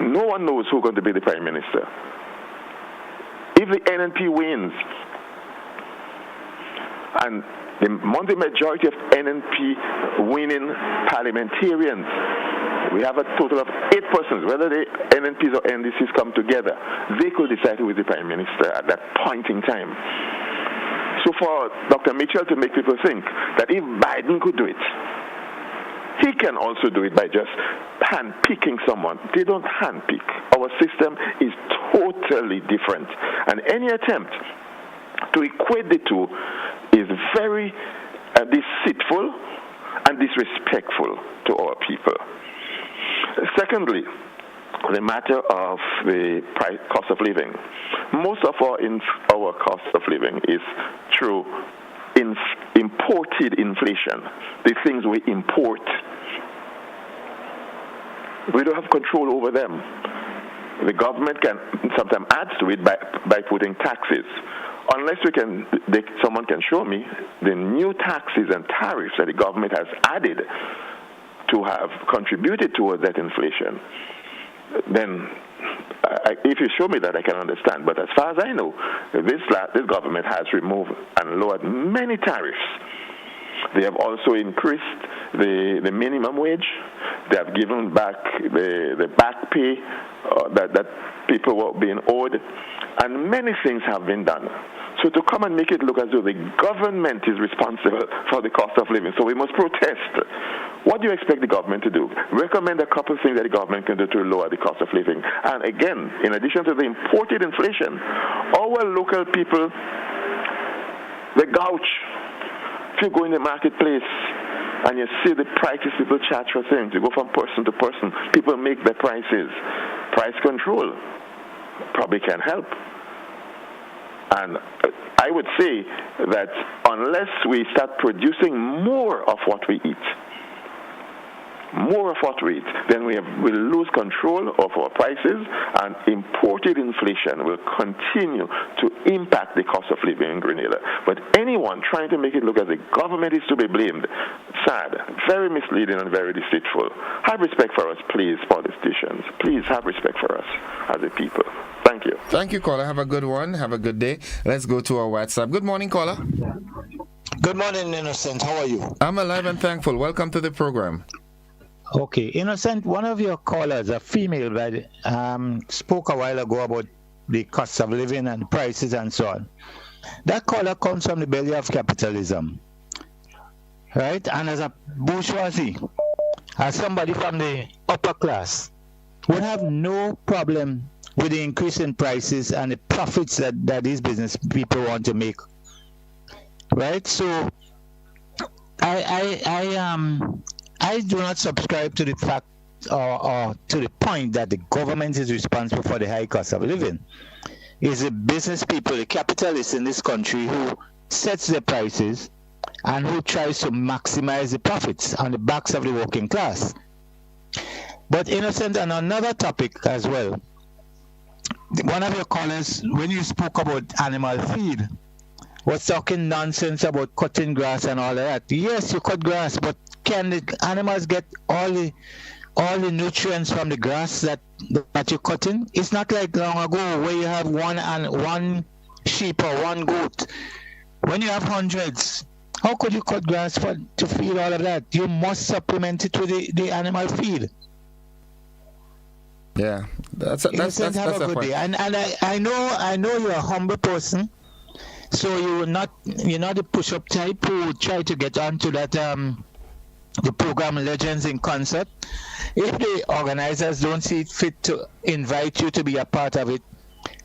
[SPEAKER 16] no one knows who's going to be the prime minister. If the NNP wins, and the majority of NNP winning parliamentarians, we have a total of 8 persons. Whether the NNPs or NDCs come together, they could decide who is the prime minister at that point in time. So for Dr. Mitchell to make people think that if Biden could do it, he can also do it by just hand-picking someone. They don't hand-pick. Our system is totally different. And any attempt to equate the two is very deceitful and disrespectful to our people. Secondly, the matter of the cost of living. Most of our cost of living is through imported inflation, the things we import. We don't have control over them. The government can sometimes add to it by putting taxes. Unless someone can show me the new taxes and tariffs that the government has added to have contributed towards that inflation, then if you show me that, I can understand. But as far as I know, this government has removed and lowered many tariffs. They have also increased the minimum wage. They have given back the back pay that people were being owed. And many things have been done. So to come and make it look as though the government is responsible for the cost of living, so we must protest. What do you expect the government to do? Recommend a couple of things that the government can do to lower the cost of living. And again, in addition to the imported inflation, our local people, they gouge. If you go in the marketplace and you see the prices people charge for things, you go from person to person, people make their prices. Price control probably can help. And I would say that unless we start producing more of what we eat, more of what we eat, then we'll lose control of our prices, and imported inflation will continue to impact the cost of living in Grenada. But anyone trying to make it look as the government is to be blamed, sad, very misleading and very deceitful. Have respect for us, please, politicians. Please have respect for us as a people. Thank you.
[SPEAKER 1] Thank you, caller. Have a good one. Have a good day. Let's go to our WhatsApp. Good morning, caller.
[SPEAKER 9] Good morning, Innocent. How are you?
[SPEAKER 1] I'm alive and thankful. Welcome to the program.
[SPEAKER 9] Okay, Innocent, one of your callers, a female, spoke a while ago about the cost of living and prices and so on. That caller comes from the belly of capitalism, right? And as a bourgeoisie, as somebody from the upper class, would have no problem with the increase in prices and the profits that these business people want to make, right? So I do not subscribe to the fact or to the point that the government is responsible for the high cost of living. It's the business people, the capitalists in this country who sets the prices and who tries to maximize the profits on the backs of the working class. But Innocent, on another topic as well, one of your callers, when you spoke about animal feed, was talking nonsense about cutting grass and all of that. Yes, you cut grass, but can the animals get all the nutrients from the grass that you're cutting? It's not like long ago where you have one sheep or one goat. When you have hundreds, how could you cut grass to feed all of that? You must supplement it with the animal feed.
[SPEAKER 1] Yeah, that's a
[SPEAKER 9] day. And I know you're a humble person. So you're not the push-up type who try to get onto that the program Legends in Concert. If the organizers don't see it fit to invite you to be a part of it,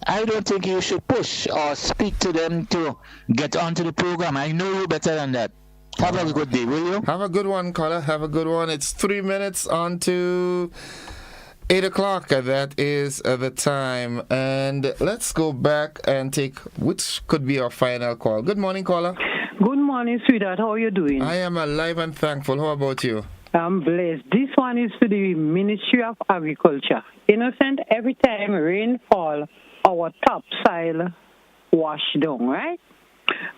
[SPEAKER 9] I don't think you should push or speak to them to get onto the program. I know you better than that. Have a good day, will you?
[SPEAKER 1] Have a good one, caller. Have a good one. It's 3 minutes on to 8 o'clock, that is the time. And let's go back and take which could be our final call. Good morning, caller.
[SPEAKER 17] Good morning, sweetheart. How are you doing?
[SPEAKER 1] I am alive and thankful. How about you?
[SPEAKER 17] I'm blessed. This one is to the Ministry of Agriculture. Innocent, every time rain fall, our topsoil wash down, right?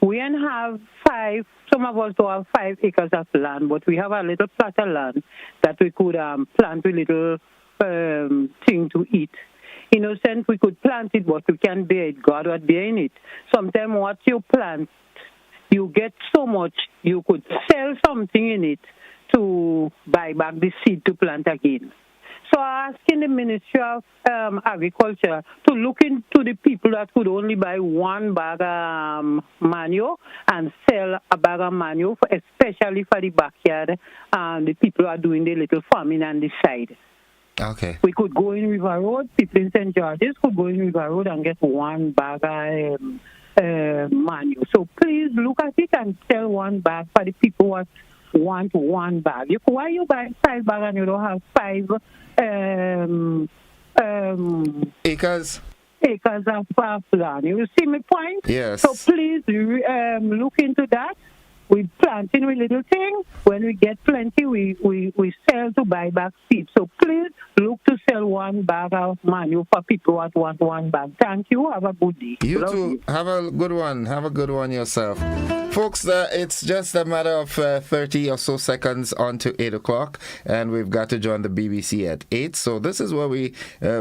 [SPEAKER 17] We have some of us don't have 5 acres of land, but we have a little plot of land that we could plant with little thing to eat. Innocent, we could plant it, but we can't bear it. God was bearing it. Sometimes what you plant, you get so much, you could sell something in it to buy back the seed to plant again. So I'm asking the Ministry of Agriculture to look into the people that could only buy 1 bag of manure and sell a bag of manure, especially for the backyard, and the people who are doing the little farming on the side.
[SPEAKER 1] Okay.
[SPEAKER 17] We could go in River Road, people in St. George's could go in River Road and get 1 bag of manure. So please look at it and sell 1 bag for the people who want 1 bag. Why you buy 5 bags and you don't have 5
[SPEAKER 1] acres
[SPEAKER 17] of land? You see my point?
[SPEAKER 1] Yes.
[SPEAKER 17] So please look into that. We planting with little things. When we get plenty, we sell to buy back seed. So please look to sell 1 bag of manure for people who want 1 bag. Thank you. Have a good day.
[SPEAKER 1] You too. Have a good one. Have a good one yourself. Folks, it's just a matter of 30 or so seconds on to 8 o'clock, and we've got to join the BBC at 8. So this is where we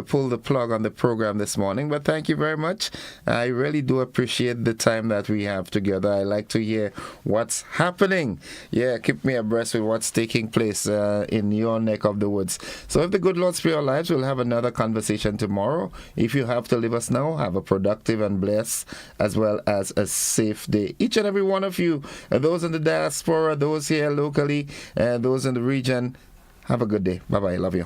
[SPEAKER 1] pull the plug on the program this morning. But thank you very much. I really do appreciate the time that we have together. I like to hear what's happening. Yeah, keep me abreast with what's taking place in your neck of the woods. So if the good Lord spare our lives, we'll have another conversation tomorrow. If you have to leave us now, have a productive and blessed as well as a safe day. Each and every one of you, those in the diaspora, those here locally, those in the region, have a good day. Bye-bye. Love you.